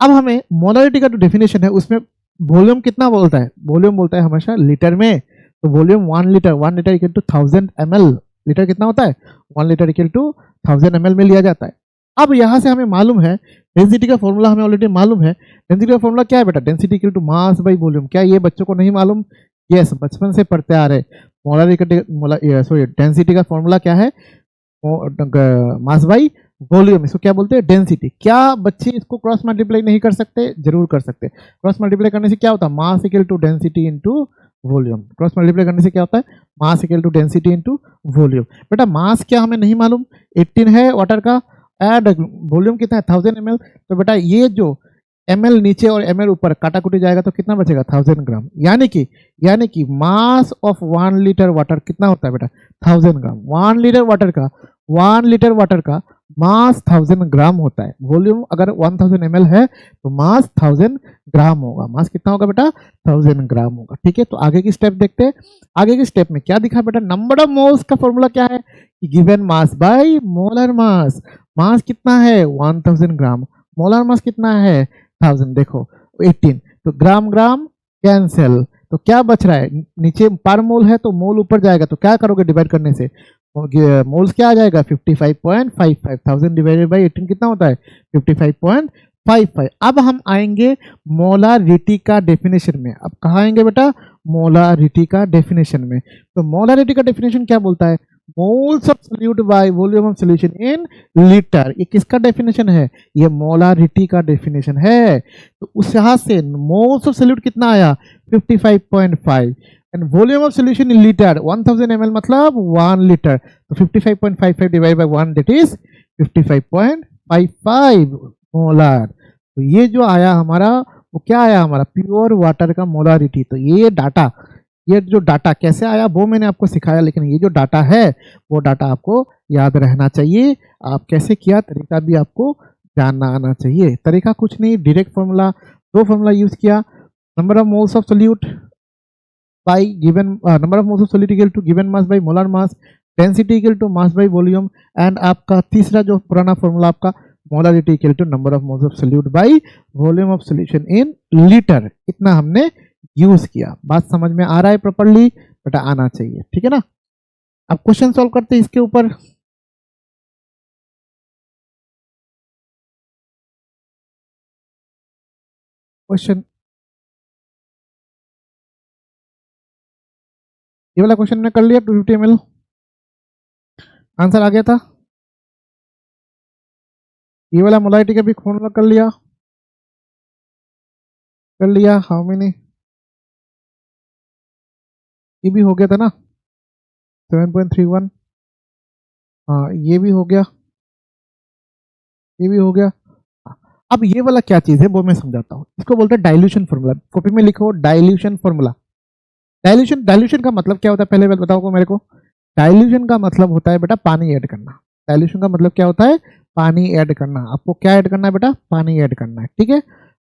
अब हमें मोलारिटी का जो डेफिनेशन है उसमें वॉल्यूम कितना बोलता है, वॉल्यूम बोलता है हमेशा लीटर में। तो volume 1 litre equal to 1000 ml। Litre कितना होता है 1 लीटर इक्वल टू 1000 ml में लिया जाता है। अब यहाँ से हमें मालूम है डेंसिटी का फॉर्मूला, हमें ऑलरेडी मालूम है। डेंसिटी का फॉर्मूला क्या है बेटा, density equal to mass by volume. क्या ये बच्चों को नहीं मालूम, यस बचपन से पढ़ते आ रहे। डेंसिटी का फॉर्मूला क्या है, मास बाई वॉल्यूम, इसको क्या बोलते हैं डेंसिटी। क्या बच्चे इसको क्रॉस मल्टीप्लाई नहीं कर सकते, जरूर कर सकते। क्रॉस मल्टीप्लाई करने से क्या होता है, mass equal to density into volume. Cross multiply करने से क्या होता है, mass equal to density into volume. बेटा मास क्या हमें नहीं मालूम, 18 है वाटर का, एड वॉल्यूम कितना है 1000 ml। तो बेटा ये जो ml नीचे और ml ऊपर काटाकुटी जाएगा तो कितना बचेगा 1000 ग्राम। यानी कि मास ऑफ 1 लीटर वाटर कितना होता है बेटा 1000 ग्राम। 1 लीटर वाटर का मास 1000 ग्राम होता है। वॉल्यूम अगर 1000 ml है तो मास 1000 ग्राम होगा। मास कितना होगा बेटा 1000 ग्राम होगा। ठीक है, तो आगे की स्टेप देखते हैं। आगे की स्टेप में क्या दिखा बेटा, नंबर ऑफ मोल्स का फॉर्मूला क्या है, given mass by molar mass. Mass कितना है 1000 ग्राम, मोलर मास कितना है 1000। देखो 18, तो ग्राम ग्राम कैंसिल, तो क्या बच रहा है, नीचे पर मोल है तो मोल ऊपर जाएगा, तो क्या करोगे डिवाइड करने से, मोल्स क्या आ जाएगा 55.55। 1000 डिवाइडेड बाई 18 कितना होता है 55.55। अब हम आएंगे मोलारिटी का डेफिनेशन में। अब कहाँ आएंगे बेटा, मोलारिटी का डेफिनेशन में। तो मोलारिटी का डेफिनेशन क्या बोलता है, moles of solute by volume of solution in litre. ये किसका डेफिनेशन है, ये मोलारिटी का डेफिनेशन है। तो उस यहाँ से मोल्स ऑफ सोल्यूट कितना आया 55.5 and volume of solution in litre 1000 ml मतलब 1 लीटर। तो 55.55 divide by 1 that is 55.55 molar. तो ये जो आया हमारा, वो क्या आया हमारा, प्योर वाटर का मोलारिटी। तो ये डाटा, ये जो डाटा कैसे आया वो मैंने आपको सिखाया, लेकिन ये जो डाटा है वो डाटा आपको याद रहना चाहिए। आप कैसे किया, तरीका भी आपको जानना आना चाहिए। तरीका कुछ नहीं, डायरेक्ट फॉर्मूला, दो फॉर्मूला यूज किया, number of moles of solute by given, number of moles of solute equal to given mass by molar mass, density equal to mass by volume, and आपका तीसरा जो पुराना फॉर्मूला आपका molarity equal to number of moles of solute by volume of solution in litre. इतना हमने use किया। बात समझ में आ रहा है प्रॉपर्ली, बेटा आना चाहिए, ठीक है ना। अब क्वेश्चन सॉल्व करते हैं इसके ऊपर। क्वेश्चन, ये वाला क्वेश्चन मैंने कर लिया, 250 ml आंसर आ गया था। ये वाला मोलारिटी का भी फॉर्मूला कर लिया, हाउ मेनी, ये भी हो गया था ना 7.31। हाँ ये भी हो गया, ये भी हो गया। अब ये वाला क्या चीज है वो मैं समझाता हूँ। इसको बोलते हैं डाइल्यूशन फॉर्मूला। कॉपी में लिखो डाइल्यूशन फॉर्मूला। डाइल्यूशन का मतलब क्या होता है, पहले बताओ मेरे को। डाइल्यूशन का मतलब होता है बेटा पानी ऐड करना। डाइल्यूशन का मतलब क्या होता है, पानी ऐड करना। आपको क्या ऐड करना है बेटा, पानी ऐड करना है, ठीक है।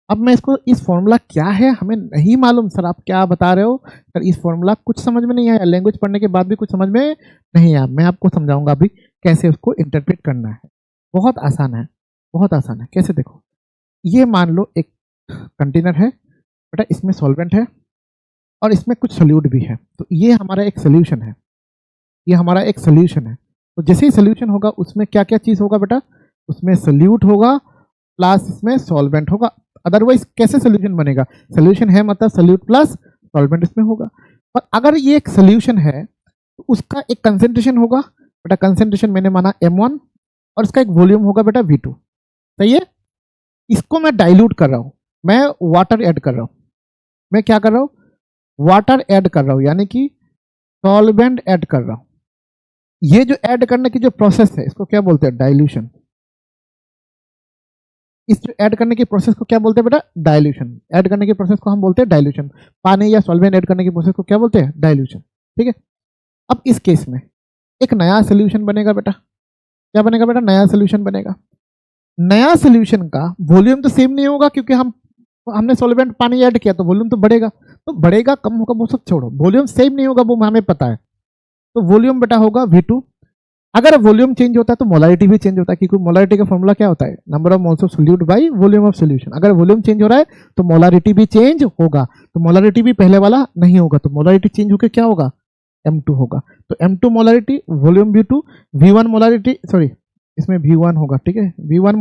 अब मैं इसको, इस फॉर्मूला क्या है हमें नहीं मालूम सर, आप क्या बता रहे हो सर, इस फॉर्मूला कुछ समझ में नहीं आया, लैंग्वेज पढ़ने के बाद भी कुछ समझ में नहीं आया। मैं आपको समझाऊंगा अभी कैसे उसको इंटरप्रेट करना है। बहुत आसान है, बहुत आसान है। कैसे, देखो, ये मान लो एक कंटेनर है बेटा, इसमें सॉल्वेंट है और इसमें कुछ सोल्यूट भी है। तो ये हमारा एक सोल्यूशन है, ये हमारा एक सोल्यूशन है। तो जैसे ही सोल्यूशन होगा उसमें क्या क्या चीज़ होगा बेटा, उसमें सोल्यूट होगा प्लस इसमें सॉल्वेंट होगा। अदरवाइज कैसे सोल्यूशन बनेगा, सोल्यूशन है मतलब सोल्यूट प्लस सॉल्वेंट इसमें होगा। पर अगर ये एक सोल्यूशन है तो उसका एक कंसेंट्रेशन होगा बेटा, कंसेंट्रेशन मैंने माना m1, और इसका एक वॉल्यूम होगा बेटा v2। सही है। इसको मैं डाइल्यूट कर रहा हूं, मैं वाटर ऐड कर रहा हूं। मैं क्या कर रहा हूं, वाटर ऐड कर रहा हूं, यानी कि सॉल्वेंट ऐड कर रहा हूं। ये जो ऐड करने की जो प्रोसेस है इसको क्या बोलते हैं, डाइल्यूशन। इस जो ऐड करने की प्रोसेस को क्या बोलते हैं बेटा, डाइल्यूशन। ऐड करने की प्रोसेस को हम बोलते हैं डाइल्यूशन। पानी या सॉल्वेंट ऐड करने की प्रोसेस को क्या बोलते हैं, डाइल्यूशन, ठीक है। अब इस केस में एक नया सोल्यूशन बनेगा बेटा। क्या बनेगा बेटा, नया सोल्यूशन बनेगा। नया सोल्यूशन का वॉल्यूम तो सेम नहीं होगा, क्योंकि हमने सॉल्वेंट पानी ऐड किया तो वॉल्यूम तो बढ़ेगा। तो बढ़ेगा कम होगा वो सब छोड़ो, वॉल्यूम सेम नहीं होगा वो हमें पता है। तो वॉल्यूम बेटा होगा v2। अगर वॉल्यूम चेंज होता है तो मोलारिटी भी चेंज होता है, क्योंकि मोलारिटी का फॉर्मूला क्या होता है, number of moles of solute by volume of solution. अगर वॉल्यूम चेंज हो रहा है तो मोलारिटी भी चेंज होगा। तो मोलारिटी भी पहले वाला नहीं होगा, तो मोलारिटी चेंज होकर क्या होगा, m2 होगा। तो m2 molarity, volume v2, v1 molarity, sorry इसमें v1 होगा, ठीक है, v1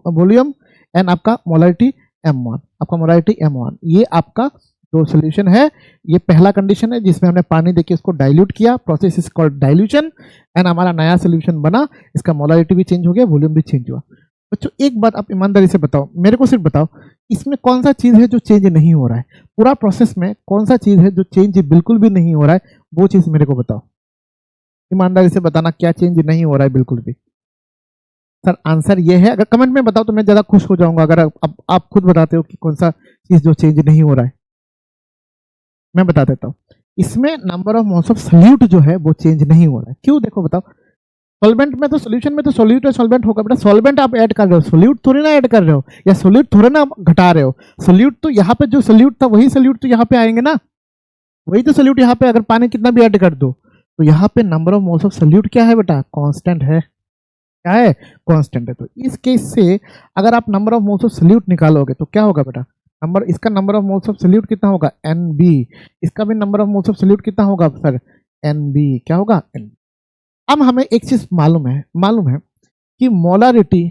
वॉल्यूम एंड आपका मोलारिटी m1, आपका मोलारिटी m1। ये आपका जो सोल्यूशन है, ये पहला कंडीशन है जिसमें हमने पानी देके उसको डाइल्यूट किया, process is called dilution, and हमारा नया सोल्यूशन बना, इसका मोलारिटी भी चेंज हो गया, वॉल्यूम भी चेंज हुआ। बच्चों एक बात आप ईमानदारी से बताओ, मेरे को सिर्फ बताओ, इसमें कौन सा चीज है जो चेंज नहीं हो रहा है, पूरा प्रोसेस में कौन सा चीज है जो चेंज बिल्कुल भी नहीं हो रहा है, वो चीज मेरे को बताओ। ईमानदारी से बताना क्या चेंज नहीं हो रहा है बिल्कुल भी। सर आंसर ये है, अगर कमेंट में बताओ तो मैं ज्यादा खुश हो जाऊंगा, अगर आप खुद बताते हो कि कौन सा चीज जो चेंज नहीं हो रहा है। मैं बता देता हूँ, इसमें number of moles of solute जो है वो चेंज नहीं हो रहा है। क्यों, देखो बताओ, सॉल्वेंट में तो, सोल्यूशन में तो सोल्यूट और सॉल्वेंट होगा बेटा। सॉल्वेंट आप ऐड कर रहे हो, सोल्यूट थोड़ी ना ऐड कर रहे हो, या सोल्यूट थोड़े ना घटा रहे हो। सोल्यूट तो यहाँ पे जो सोल्यूट था वही सोल्यूट तो यहाँ पे आएंगे ना, वही तो सोल्यूट यहाँ पे, अगर पानी कितना भी ऐड कर दो तो यहाँ पे number of moles of solute क्या है बेटा, कांस्टेंट है। क्या है, कांस्टेंट है। तो इस केस से अगर आप number of moles of solute निकालोगे तो क्या होगा बेटा, इसका number of moles of solute कितना होगा, NB। इसका भी number of moles of solute कितना होगा सर, NB। क्या होगा, NB। अब हमें एक चीज मालूम है कि molarity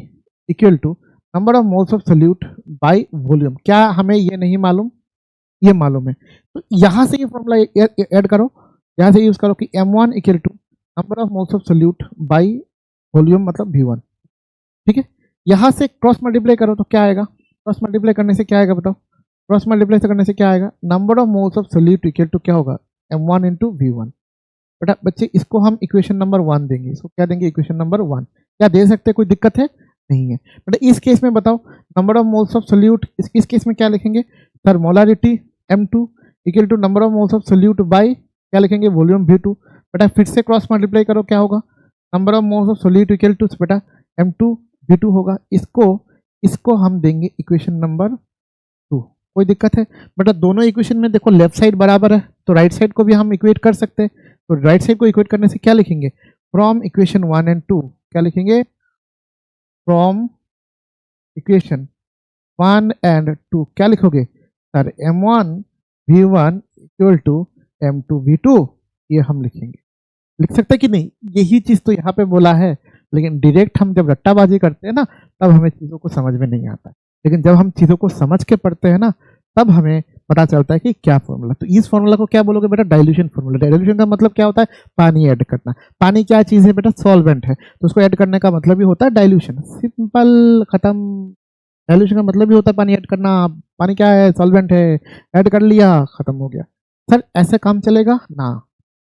equal to number of moles of solute by volume. क्या हमें ये नहीं मालूम, ये मालूम है। तो यहां से ये फॉर्मूला ऐड करो, यहां से यूज करो कि m1 equal to number of moles of solute by volume मतलब v1, ठीक है। यहां से क्रॉस मल्टीप्लाई करो तो क्या आएगा, क्रॉस मल्टीप्लाई करने से क्या आएगा बताओ, क्रॉस मल्टीप्लाई करने से क्या आएगा, number of moles of solute equal to क्या होगा, m1 इंटू v1। बेटा बच्चे इसको हम इक्वेशन नंबर 1 देंगे, इसको क्या देंगे, इक्वेशन नंबर 1। क्या दे सकते हैं, कोई दिक्कत है, नहीं है। बट इस केस में बताओ number of moles of solute, इस केस में क्या लिखेंगे sir, molarity M2 equal to number of moles of solute by क्या लिखेंगे वॉल्यूम V2। बेटा फिर से क्रॉस मल्टीप्लाई करो, क्या होगा, number of moles of solute equal to बेटा M2 V2 होगा। इसको हम देंगे इक्वेशन नंबर 2। कोई दिक्कत है बेटा, दोनों इक्वेशन में देखो लेफ्ट साइड बराबर है तो राइट साइड को भी हम इक्वेट कर सकते हैं। तो राइट साइड को इक्वेट करने से क्या लिखेंगे, फ्रॉम इक्वेशन 1 एंड 2 क्या लिखेंगे, फ्रॉम इक्वेशन 1 एंड 2 क्या लिखोगे sir, M1 V1 equal to M2 V2, ये हम लिखेंगे। लिख सकते कि नहीं, यही चीज तो यहाँ पे बोला है, लेकिन डायरेक्ट हम जब रट्टाबाजी करते हैं ना तब हमें चीजों को समझ में नहीं आता, लेकिन जब हम चीजों को समझ के पढ़ते हैं ना तब हमें पता चलता है कि क्या फॉर्मूला। तो इस फॉर्मूला को क्या बोलोगे बेटा, डाइल्यूशन फॉर्मूला। डाइल्यूशन का मतलब क्या होता है, पानी ऐड करना। पानी क्या चीज है बेटा, सॉल्वेंट है, तो उसको ऐड करने का मतलब ही होता है डाइल्यूशन। सिंपल, खत्म। डाइल्यूशन का मतलब ही होता है पानी ऐड करना। पानी क्या है, सॉल्वेंट है, ऐड कर लिया, खत्म हो गया। सर ऐसे काम चलेगा ना,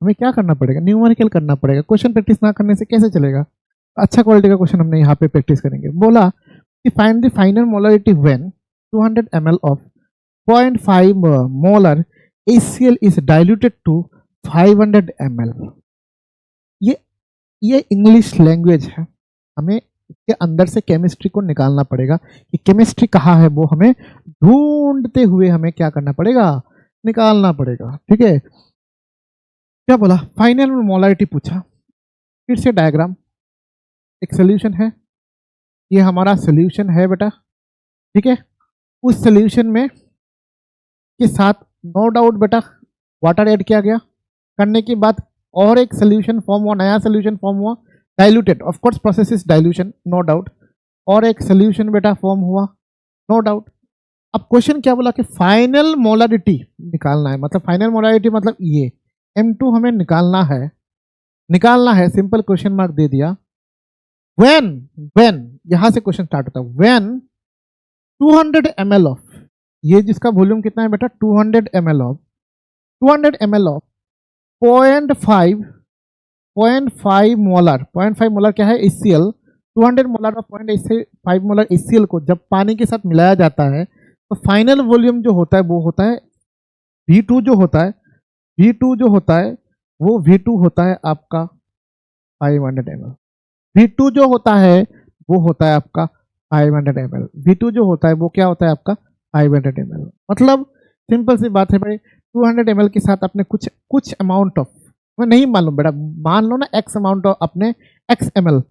हमें क्या करना पड़ेगा, न्यूमेरिकल करना पड़ेगा। क्वेश्चन प्रैक्टिस ना करने से कैसे चलेगा। अच्छा क्वालिटी का क्वेश्चन हमने यहाँ पे प्रैक्टिस करेंगे। बोला कि find the final molarity when 200 ml of 0.5 molar HCl is diluted to 500 ml। ये इंग्लिश लैंग्वेज है, हमें इसके अंदर से केमिस्ट्री को निकालना पड़ेगा कि केमिस्ट्री कहाँ है, वो हमें ढूंढते हुए हमें क्या करना पड़ेगा, निकालना पड़ेगा। ठीक है, क्या बोला, फाइनल मोलरिटी पूछा। फिर से डायग्राम, एक सोल्यूशन है, ये हमारा सोल्यूशन है बेटा। ठीक है, उस सोल्यूशन में के साथ नो डाउट बेटा वाटर ऐड किया गया, करने के बाद और एक सोल्यूशन फॉर्म हुआ, नया सोल्यूशन फॉर्म हुआ, diluted, of course process is dilution, no doubt. और एक सोल्यूशन बेटा फॉर्म हुआ, नो डाउट। अब क्वेश्चन क्या बोला कि फाइनल मोलरिटी निकालना है, मतलब फाइनल मोलरिटी मतलब ये M2 हमें निकालना है, सिंपल क्वेश्चन मार्क दे दिया। व्हेन यहां से क्वेश्चन स्टार्ट होता है, व्हेन 200 ml ऑफ, ये जिसका वॉल्यूम कितना है बेटा 200 ml ऑफ 0.5 मोलर, 0.5 मोलर क्या है HCl, 200 molar of 0.5 molar HCl को जब पानी के साथ मिलाया जाता है तो फाइनल वॉल्यूम जो होता है वो होता है V2 जो होता है वो V2 होता है आपका 500 ml। V2 जो होता है वो होता है आपका 500 ml। V2 जो होता है वो क्या होता है आपका 500 ml। मतलब सिंपल सी बात है भाई, 200 ml के साथ अपने कुछ अमाउंट ऑफ, मैं नहीं मालूम बेटा, मान लो ना x अमाउंट ऑफ अपने x ml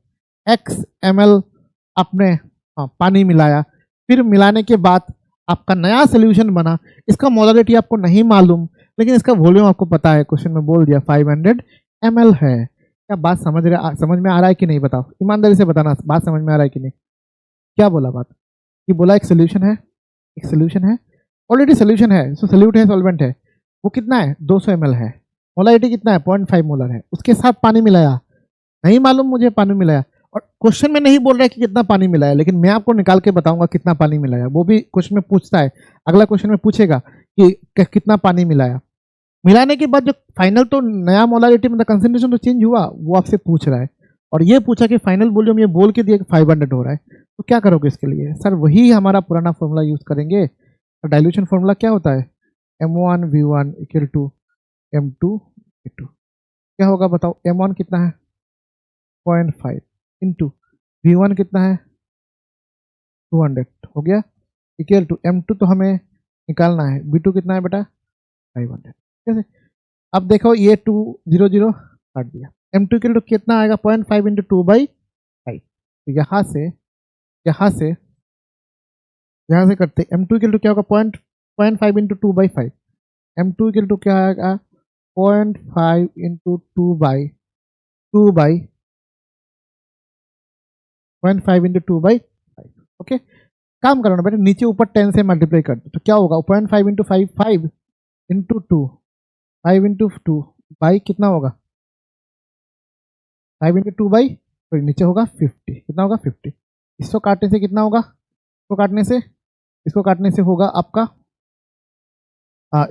अपने पानी मिलाया, फिर मिलाने के बाद आपका नया सोल्यूशन बना। इसका मोलरिटी आपको नहीं मालूम, लेकिन इसका वॉल्यूम आपको पता है, क्वेश्चन में बोल दिया 500 ml है। क्या बात समझ में आ रहा है कि नहीं, बताओ ईमानदारी से बताना, बात समझ में आ रहा है कि नहीं। क्या बोला बात, कि बोला एक सोल्यूशन है, ऑलरेडी सोल्यूशन है, सो सोल्यूट है, सॉल्वेंट है, वो कितना है 200 ml है, मोलरिटी कितना है 0.5 मोलर है, उसके साथ पानी मिलाया, नहीं मालूम मुझे पानी मिलाया, और क्वेश्चन में नहीं बोल रहा है कि कितना पानी मिलाया, लेकिन मैं आपको निकाल के बताऊंगा कितना पानी मिलाया। वो भी क्वेश्चन में पूछता है, अगला क्वेश्चन में पूछेगा कि कितना पानी मिलाया। मिलाने के बाद जो फाइनल तो नया मोलारिटी मतलब कंसंट्रेशन तो चेंज हुआ, वो आपसे पूछ रहा है, और ये पूछा कि फाइनल वॉल्यूम ये बोल के दिया कि 500 हो रहा है, तो क्या करोगे इसके लिए, सर वही हमारा पुराना फॉर्मूला यूज करेंगे। डाइल्यूशन फॉर्मूला क्या होता है, M1 V1 equal to M2 V2। क्या होगा बताओ, M1 कितना है 0.5 इंटू V1 कितना है 200 हो गया, इक्वल टू M2 तो हमें निकालना है, V2 कितना है बेटा 500। कैसे, अब देखो ये 2 0 0 काट दिया, M2 इक्वल टू कितना आएगा 0.5 इंटू 2/5। तो यहाँ से करते M2 इक्वल टू क्या होगा 0.5 इंटू 2/5। M2 इक्वल टू क्या आएगा 0.5 इंटू 0.5 इंटू 2/5। ओके, काम करो ना बेटा, नीचे ऊपर 10 से मल्टीप्लाई कर दो, तो क्या होगा 0.5 इंटू 5 इंटू 2, 5 इंटू 2 बाई कितना होगा 5 इंटू 2/, तो नीचे होगा 50, कितना होगा 50। इसको काटने से कितना होगा, इसको काटने से होगा आपका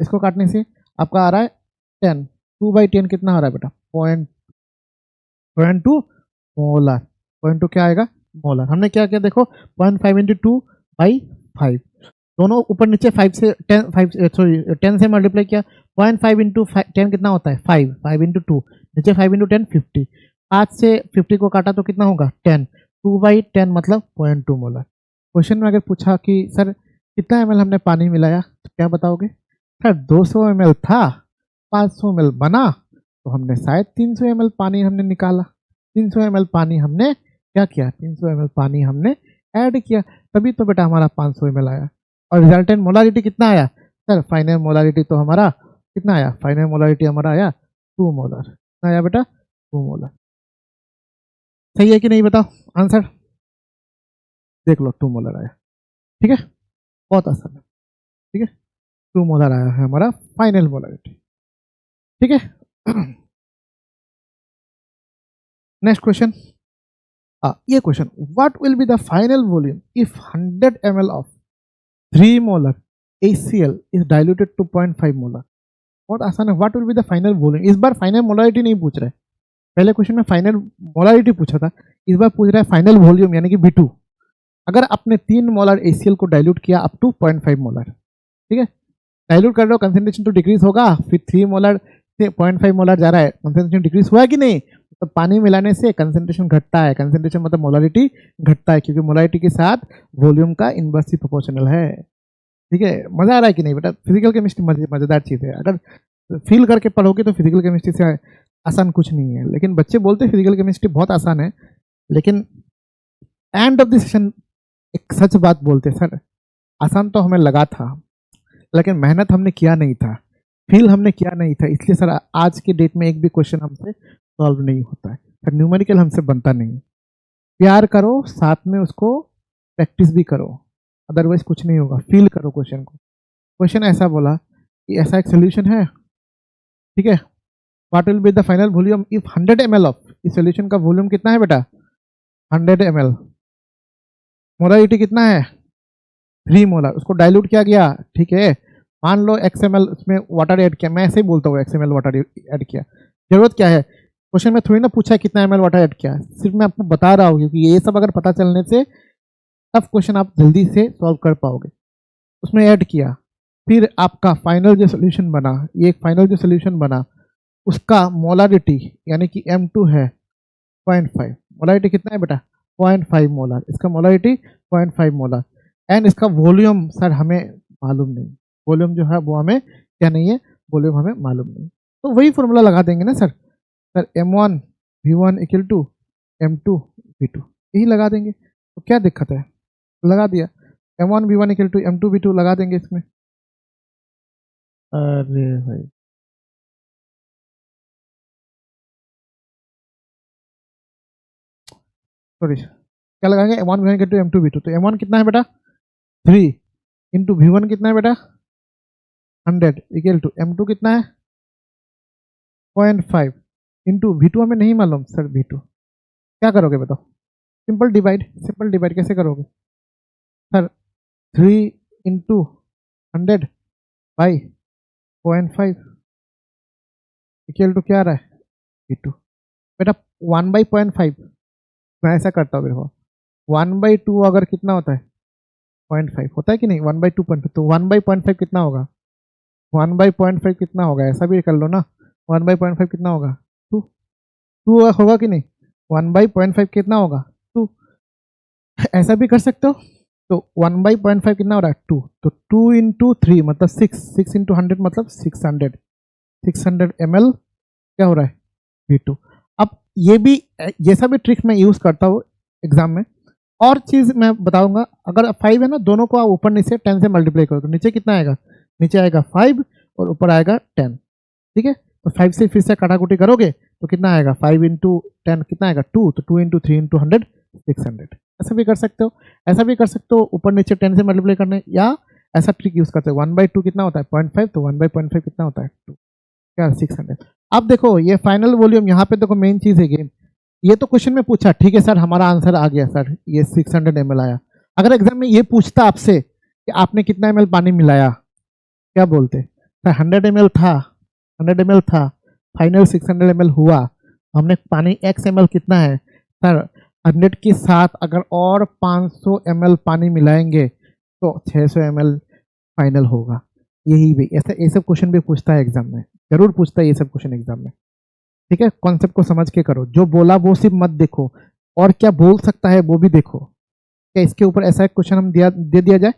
इसको काटने से आपका आ रहा है 10, 2/10 कितना आ रहा है बेटा 0.2 मोलर, 0.2 क्या आएगा मोलर। हमने क्या किया देखो, 0.5 इंटू 2/5, दोनों ऊपर नीचे 5 से 10 से मल्टीप्लाई किया। 0.5 इंटू 10 कितना होता है 5, 5 इंटू 2, नीचे 5 इंटू 10 50, 5 से 50 को काटा तो कितना होगा 10, 2/10 मतलब 0.2 मोलर। क्वेश्चन में अगर पूछा कि सर कितना ml हमने पानी मिलाया तो क्या बताओगे? सर 200 ml था, 500 ml बना, तो हमने शायद 300 ml पानी हमने निकाला। 300 ml पानी हमने क्या किया, 300 ml पानी हमने ऐड किया, तभी तो बेटा हमारा 500 ml आया। और रिजल्टेंट मोलारिटी कितना आया? सर फाइनल मोलारिटी तो हमारा कितना आया? फाइनल मोलारिटी हमारा आया 2 मोलर। कितना आया बेटा? 2 मोलर। सही है कि नहीं बताओ आंसर? देख लो 2 मोलर आया। ठीक है, बहुत आसान है। ठीक है, 2 मोलर आया है हमारा फाइनल मोलारिटी। ठीक है, नेक्स्ट क्वेश्चन। ये question, what will be the final volume if 100 ml of 3 molar HCl is diluted to 0.5 molar? बहुत आसान है। What will be the final volume. इस बार फाइनल मोलारिटी नहीं पूछ रहे, पहले क्वेश्चन में फाइनल मोलारिटी पूछा था, इस बार पूछ रहा है फाइनल वॉल्यूम यानी कि V2। अगर आपने 3 मोलर HCl को डाइल्यूट किया अप टू 0.5 मोलर, ठीक है, डाइल्यूट कर रहे हो, कंसेंट्रेशन तो डिक्रीज होगा, फिर 3 मोलर से 0.5 मोलर जा रहा है, कंसेंट्रेशन डिक्रीज हुआ है कि नहीं? तो पानी मिलाने से कंसेंट्रेशन घटता है, कंसेंट्रेशन मतलब मोलारिटी घटता है, क्योंकि मोलारिटी के साथ वॉल्यूम का इनवर्सली प्रोपोर्शनल है। ठीक है, मजा आ रहा है कि नहीं बेटा? फिजिकल केमिस्ट्री मजेदार चीज है, अगर फील करके पढ़ोगे तो फिजिकल केमिस्ट्री से आसान कुछ नहीं है। लेकिन बच्चे बोलते हैं फिजिकल केमिस्ट्री बहुत आसान है, लेकिन एंड ऑफ द सेशन एक सच बात बोलते, सर आसान तो हमें लगा था लेकिन मेहनत हमने किया नहीं था, फील हमने किया नहीं था, इसलिए सर आज के डेट में एक भी क्वेश्चन हमसे सॉल्व नहीं होता है सर, न्यूमेरिकल हमसे बनता नहीं। प्यार करो, साथ में उसको प्रैक्टिस भी करो, अदरवाइज कुछ नहीं होगा। फील करो क्वेश्चन को। क्वेश्चन ऐसा बोला कि ऐसा एक सोल्यूशन है, ठीक है, what will be the final volume if 100 ml of, इस सोल्यूशन का वॉल्यूम कितना है बेटा? 100 ml। मोलारिटी कितना है? 3 मोलर। उसको डाइल्यूट किया गया, ठीक है, मान लो XML उसमें वाटर ऐड किया, मैं ऐसे ही बोलता हूँ XML वाटर ऐड किया। जरूरत क्या है, क्वेश्चन में थोड़ी ना पूछा है कितना ml वाटर ऐड किया, सिर्फ मैं आपको बता रहा हूँ, क्योंकि ये सब अगर पता चलने से टफ क्वेश्चन आप जल्दी से सॉल्व कर पाओगे। उसमें ऐड किया, फिर आपका फाइनल जो सोल्यूशन बना, ये एक फाइनल जो सोल्यूशन बना, उसका मोलारिटी यानी कि M2 है 0.5। मोलारिटी कितना है बेटा? 0.5 मोलर। इसका मोलारिटी 0.5 मोलर। एंड इसका वॉल्यूम सर हमें मालूम नहीं, वॉल्यूम जो है वो हमें क्या नहीं है, वॉल्यूम हमें मालूम नहीं, तो वही फॉर्मूला लगा देंगे ना sir M1 V1 equal to M2 V2, यही लगा देंगे। तो क्या दिक्कत है, लगा दिया। M1 V1 equal to M2 V2 लगा देंगे इसमें। अरे भाई सॉरी, क्या लगाएंगे? M1 V1 equal to M2 V2। तो M1 कितना है बेटा? 3 इंटू V1 कितना है बेटा? 100 इक्वल टू M2 कितना है? 0.5 इंटू V2 हमें नहीं मालूम सर, V2 क्या करोगे बताओ? सिंपल डिवाइड, सिंपल डिवाइड कैसे करोगे sir? 3 into 100 by 0.5 equal to क्या आ रहा है? V2 बेटा 1/0.5। मैं ऐसा करता हूँ देखो, 1/2 अगर कितना होता है? 0.5 होता है कि नहीं? 1/2.5, तो 1/0.5 कितना होगा? 1/0.5 कितना होगा? ऐसा भी कर लो ना, 1/0.5 कितना होगा? 2। 2 होगा कि नहीं? 1/0.5 कितना होगा? 2। ऐसा भी कर सकते हो, तो 1/0.5 कितना हो रहा है? 2। तो 2 इंटू 3 मतलब 6, 6 इंटू 100 मतलब 600, 600 ml क्या हो रहा है? V2। अब ये भी, जैसा भी ट्रिक मैं यूज करता हूँ एग्जाम में, और चीज मैं बताऊंगा, अगर 5 है ना, दोनों को आप ऊपर नीचे 10 से मल्टीप्लाई करो तो नीचे कितना आएगा? नीचे आएगा 5 और ऊपर आएगा 10। ठीक है, तो 5 से फिर से काटाकुटी करोगे तो कितना आएगा? 5 इंटू 10 कितना आएगा? 2। तो 2 इंटू 3 इंटू 100 600। ऐसा भी कर सकते हो, ऐसा भी कर सकते हो, ऊपर नीचे 10 से मल्टीप्लाई करने, या ऐसा ट्रिक यूज करते हो 1/2 कितना होता है? 0.5, तो 1/0.5 कितना होता है? 2, क्या 600। अब देखो ये फाइनल वॉल्यूम, यहाँ पे देखो मेन चीज है गेम, ये तो क्वेश्चन में पूछा, ठीक है सर हमारा आंसर आ गया सर, ये 600 ml आया। अगर एग्जाम में ये पूछता आपसे कि आपने कितना ml पानी मिलाया, क्या बोलते सर? 100 ml था, 100 ml था, फाइनल 600 ml हुआ, हमने पानी x ml कितना है सर? 100 के साथ अगर और 500 ml पानी मिलाएंगे तो 600 ml फाइनल होगा। यही भी ऐसा ये सब क्वेश्चन भी पूछता है एग्जाम में, जरूर पूछता है ये सब क्वेश्चन एग्जाम में। ठीक है, कॉन्सेप्ट को समझ के करो, जो बोला वो सिर्फ मत देखो, और क्या बोल सकता है वो भी देखो। क्या इसके ऊपर ऐसा एक क्वेश्चन हम दे दिया जाए,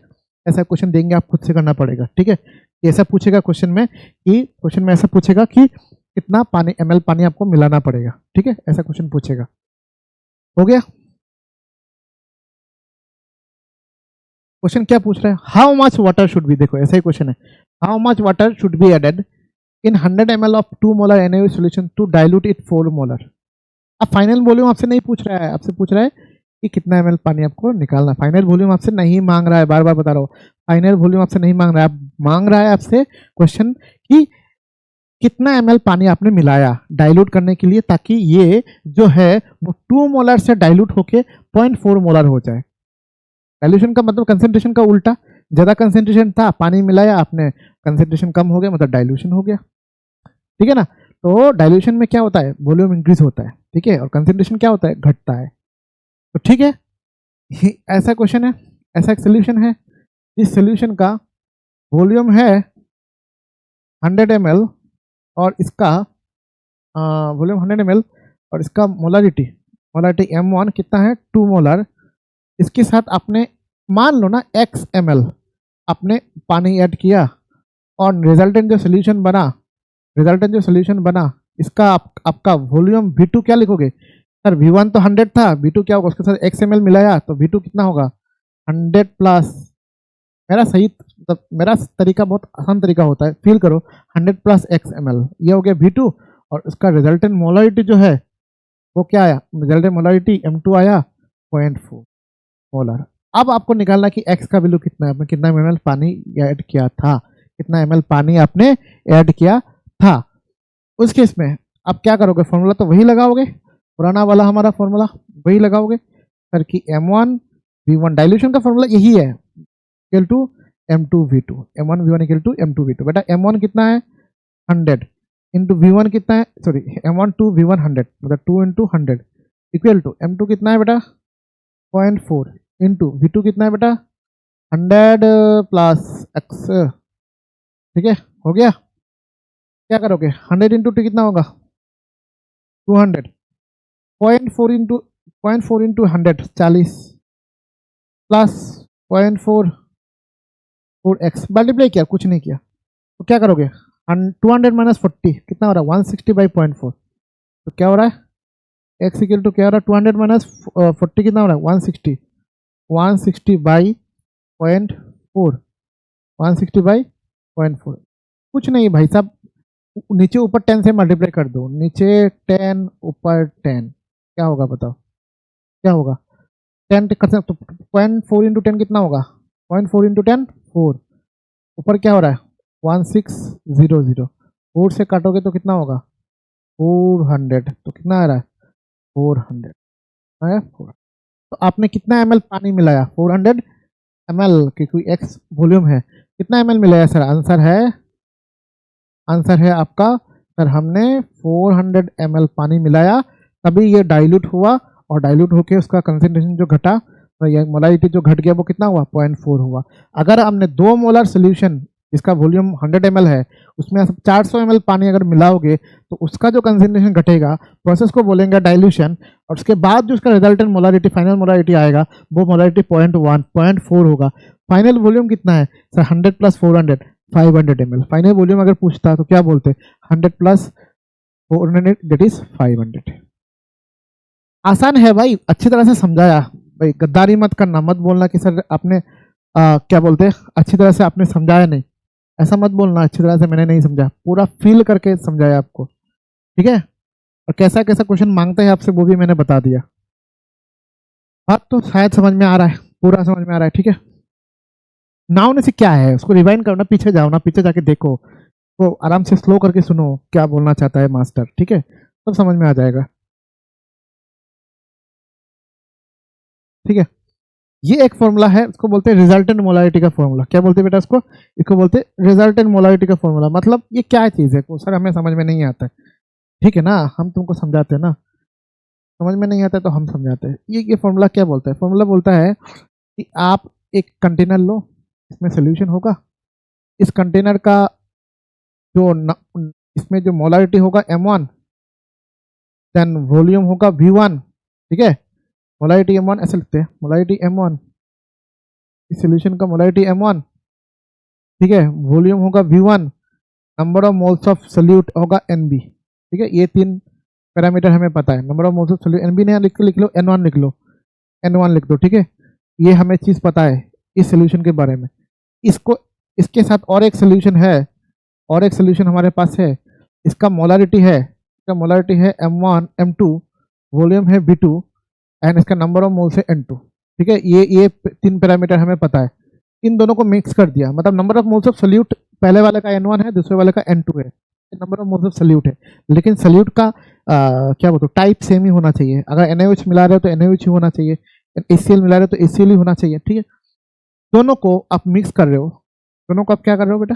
ऐसा क्वेश्चन देंगे, आप खुद से करना पड़ेगा। ठीक है, ऐसा पूछेगा क्वेश्चन में ऐसा पूछेगा कि कितना पानी ml पानी आपको मिलाना पड़ेगा। ठीक है, ऐसा क्वेश्चन पूछेगा। हो गया। क्वेश्चन क्या पूछ रहा है, how much water should be, देखो ऐसा ही क्वेश्चन है, how much water should be added in 100 ml of 2 molar NaOH solution to dilute it 4 molar. अब फाइनल वॉल्यूम आपसे नहीं पूछ रहा है, आपसे पूछ रहा है कि कितना ml पानी आपको निकालना। फाइनल वॉल्यूम आपसे नहीं मांग रहा है, बार बार बता रहा हूँ, फाइनल वॉल्यूम आपसे नहीं मांग रहा है, मांग रहा है आपसे क्वेश्चन कि कितना ml पानी आपने मिलाया डाइल्यूट करने के लिए, ताकि ये जो है वो 2 मोलर से डाइल्यूट होके 0.4 मोलर हो जाए। डाइल्यूशन का मतलब कंसेंट्रेशन का उल्टा, ज्यादा कंसेंट्रेशन था, पानी मिलाया आपने, कंसेंट्रेशन कम हो गया, मतलब डाइल्यूशन हो गया। ठीक है ना, तो डाइल्यूशन में क्या होता है, वॉल्यूम इंक्रीज होता है। ठीक है, और कंसेंट्रेशन क्या होता है, घटता है। तो ठीक है, ऐसा क्वेश्चन है, ऐसा एक सोल्यूशन है, इस सोल्यूशन का वॉल्यूम है 100 ml और इसका वॉल्यूम 100 ml और इसका मोलारिटी M1 कितना है, 2 मोलर। इसके साथ आपने मान लो ना x ml आपने पानी ऐड किया, और रिजल्टेंट जो सोल्यूशन बना इसका आपका वॉल्यूम V2 क्या लिखोगे सर, V1 तो 100 था, V2 क्या होगा, उसके साथ x ml मिलाया तो V2 कितना होगा 100 प्लस, मेरा तरीका बहुत आसान तरीका होता है, फील करो, 100 प्लस x ml ये हो गया V2, और उसका रिजल्टेंट मोलारिटी जो है वो क्या आया, रिजल्टेंट मोलारिटी M2 आया 0.4 मोलर। अब आपको निकालना कि x का वैल्यू कितना है, आपने कितना ml पानी ऐड किया था, कितना ml पानी आपने ऐड किया था। उस केस में आप क्या करोगे, फॉर्मूला तो वही लगाओगे, पुराना वाला हमारा फॉर्मूला वही लगाओगे सर कि M1 V1, डाइल्यूशन का फॉर्मूला यही है, equal to M2 V2, M1 V1 equal to M2 V2। बेटा M1 कितना है 100 इंटू V1 कितना है, सॉरी M1 2 V1 100, मतलब 2 इंटू 100 इक्वल टू M2 कितना है बेटा 0.4 इंटू V2 कितना है बेटा 100 प्लस x। ठीक है, हो गया। क्या करोगे, 100 इंटू 2 कितना होगा 200, 0.4 इंटू 100 40 प्लस 0.4 x मल्टीप्लाई किया, कुछ नहीं किया, तो क्या करोगे 200 माइनस 40 कितना हो रहा है 160 बाई 0.4, तो क्या हो रहा है x इक्वल टू क्या हो रहा है 200 माइनस 40 कितना हो रहा है 160 बाई 0.4, 160 बाई 0.4, कुछ नहीं भाई साहब, नीचे ऊपर 10 से मल्टीप्लाई कर दो, नीचे 10 ऊपर 10, क्या होगा बताओ, क्या होगा 10 कर सकते, तो 0.4 इंटू 10 कितना होगा 0.4 इंटू 10 4, ऊपर क्या हो रहा है 1600, 4 से काटोगे तो कितना होगा 400, तो कितना आ रहा है 400 है 4। तो आपने कितना ml पानी मिलाया 400 ml, क्योंकि x वॉल्यूम है, कितना ml मिलाया सर, आंसर है आपका सर हमने 400 ml पानी मिलाया, तभी ये डाइल्यूट हुआ, और डाइल्यूट होके उसका कंसेंट्रेशन जो घटा, तो ये मोलारिटी जो घट गया वो कितना हुआ 0.4 हुआ। अगर हमने 2 मोलर सोल्यूशन जिसका वॉल्यूम 100 ml है उसमें आप 400 ml पानी अगर मिलाओगे तो उसका जो कंसेंट्रेशन घटेगा, प्रोसेस को बोलेंगे डाइल्यूशन, और उसके बाद जो उसका रिजल्टेंट मोलारिटी फाइनल मोलारिटी आएगा वो मोलारिटी 0.4 होगा। फाइनल वॉल्यूम कितना है sir 100 plus 400 500 ml। Final volume अगर पूछता तो क्या बोलते 100 प्लस 400 दैट इज 500। आसान है भाई, अच्छी तरह से समझाया भाई, गद्दारी मत करना, मत बोलना कि सर आपने क्या बोलते अच्छी तरह से आपने समझाया नहीं, ऐसा मत बोलना अच्छी तरह से मैंने नहीं समझा, पूरा फील करके समझाया आपको। ठीक है, और कैसा कैसा क्वेश्चन मांगते हैं आपसे वो भी मैंने बता दिया। बात तो शायद समझ में आ रहा है, पूरा समझ में आ रहा है। ठीक है, नाउन से क्या है उसको रिवाइंड करो ना, पीछे जाओ ना, पीछे जाके देखो, तो आराम से स्लो करके सुनो क्या बोलना चाहता है मास्टर। ठीक है, सब तो समझ में आ जाएगा। ठीक है, ये एक फॉर्मूला है, उसको बोलते हैं रिजल्टेंट मोलारिटी का फॉर्मूला। क्या बोलते हैं बेटा उसको, इसको बोलते हैं रिजल्टेंट मोलारिटी का फॉर्मूला। मतलब ये क्या चीज़ है, सर हमें समझ में नहीं आता है। ठीक है ना, हम तुमको समझाते हैं ना। समझ में नहीं आता तो हम समझाते हैं। ये फॉर्मूला क्या बोलता है? फॉर्मूला बोलता है कि आप एक कंटेनर लो, इसमें सोल्यूशन होगा, इस कंटेनर का इसमें जो मोलारिटी होगा m1, देन वॉल्यूम होगा v1, ठीक है, मोलारिटी m1 ऐसे लिखते हैं, मोलारिटी m1, इस सोल्यूशन का मोलारिटी m1, ठीक है, वॉल्यूम होगा v1, number of moles of solute होगा nb, ठीक है, ये 3 पैरामीटर हमें पता है। Number of moles of solute nb नहीं लिख लो n1 लिख लो, n1 लिख दो, ठीक है, ये हमें चीज़ पता है इस सोल्यूशन के बारे में। इसको इसके साथ और एक सोल्यूशन है, और एक सोल्यूशन हमारे पास है, इसका मोलारिटी है m1 m2, वॉल्यूम है v2 एंड इसका नंबर ऑफ मोल्स है n2, ठीक है, ये 3 पैरामीटर हमें पता है। इन दोनों को मिक्स कर दिया, मतलब number of moles of solute पहले वाले का n1 है, दूसरे वाले का n2 है, number of moles of solute है, लेकिन सोल्यूट का क्या बोलते टाइप सेम ही होना चाहिए। अगर NaOH मिला रहे हो तो NaOH ही होना चाहिए, HCl मिला रहे हो तो HCl ही होना चाहिए, ठीक है। दोनों को आप मिक्स कर रहे हो, दोनों को आप क्या कर रहे हो बेटा?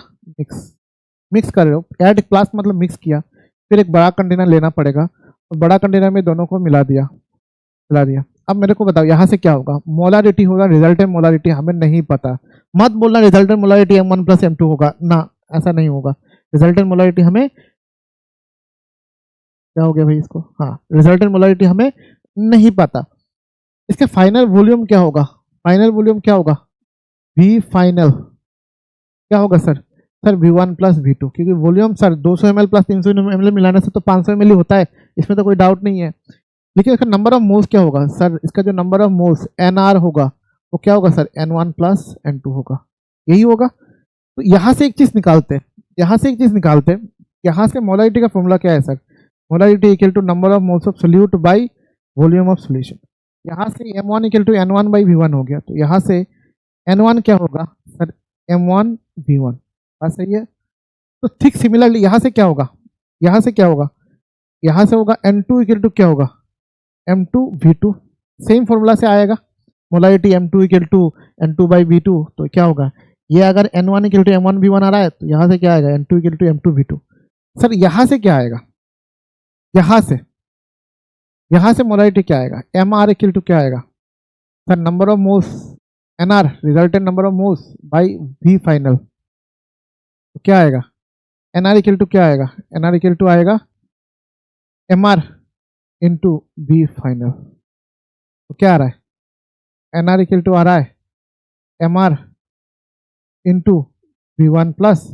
मिक्स कर रहे हो। ऐड क्लास मतलब मिक्स किया, फिर एक बड़ा कंटेनर लेना पड़ेगा और बड़ा कंटेनर में दोनों को मिला दिया। अब मेरे को बताओ यहाँ से क्या होगा? मोलारिटी होगा, रिजल्टेंट मोलारिटी हमें नहीं पता। मत बोलना resultant molarity m1 plus m2 होगा ना, ऐसा नहीं होगा। रिजल्टेंट मोलारिटी हमें क्या हो गया भाई इसको? हाँ, रिजल्टेंट मोलारिटी हमें नहीं पता। इसका फाइनल वॉल्यूम क्या होगा? फाइनल वॉल्यूम क्या होगा? V फाइनल क्या होगा sir? Sir V1 plus V2, क्योंकि volume sir 200 ml plus 300 ml मिलाने से तो 500 ml ही होता है, इसमें तो कोई डाउट नहीं है। लेकिन इसका नंबर ऑफ मोल्स क्या होगा सर? इसका जो नंबर ऑफ मोल्स NR होगा वो क्या होगा सर? N1 प्लस N2 होगा, यही होगा। तो यहाँ से एक चीज निकालते हैं, यहाँ से मोलारिटी का फॉर्मूला क्या है sir? Molarity equal to number of moles of solute by volume of solution. यहाँ से m1 equal to N1 by V1 हो गया, तो यहाँ से N1 क्या होगा सर? M1 V1, बात सही है। तो ठीक सिमिलरली यहाँ से क्या होगा? यहाँ से होगा N2 इक्वल टू क्या होगा? M2 V2, सेम फॉर्मूला से आएगा। Molarity M2 equal to N2 by V2, तो क्या होगा? ये अगर N1 equal to M1 V1 आ रहा है तो यहाँ से क्या आएगा? N2 equal to M2 V2। Sir यहाँ से क्या आएगा? यहाँ से मोलारिटी क्या आएगा? MR इक्वल टू क्या आएगा sir? Number of moles NR, resultant number of moles by V final, तो क्या आएगा? NR इक्वल टू क्या आएगा? NR इक्वल टू आएगा MR इंटू V फाइनल, तो क्या आ रहा है? NR इक्वल टू आ रहा है MR into V1 plus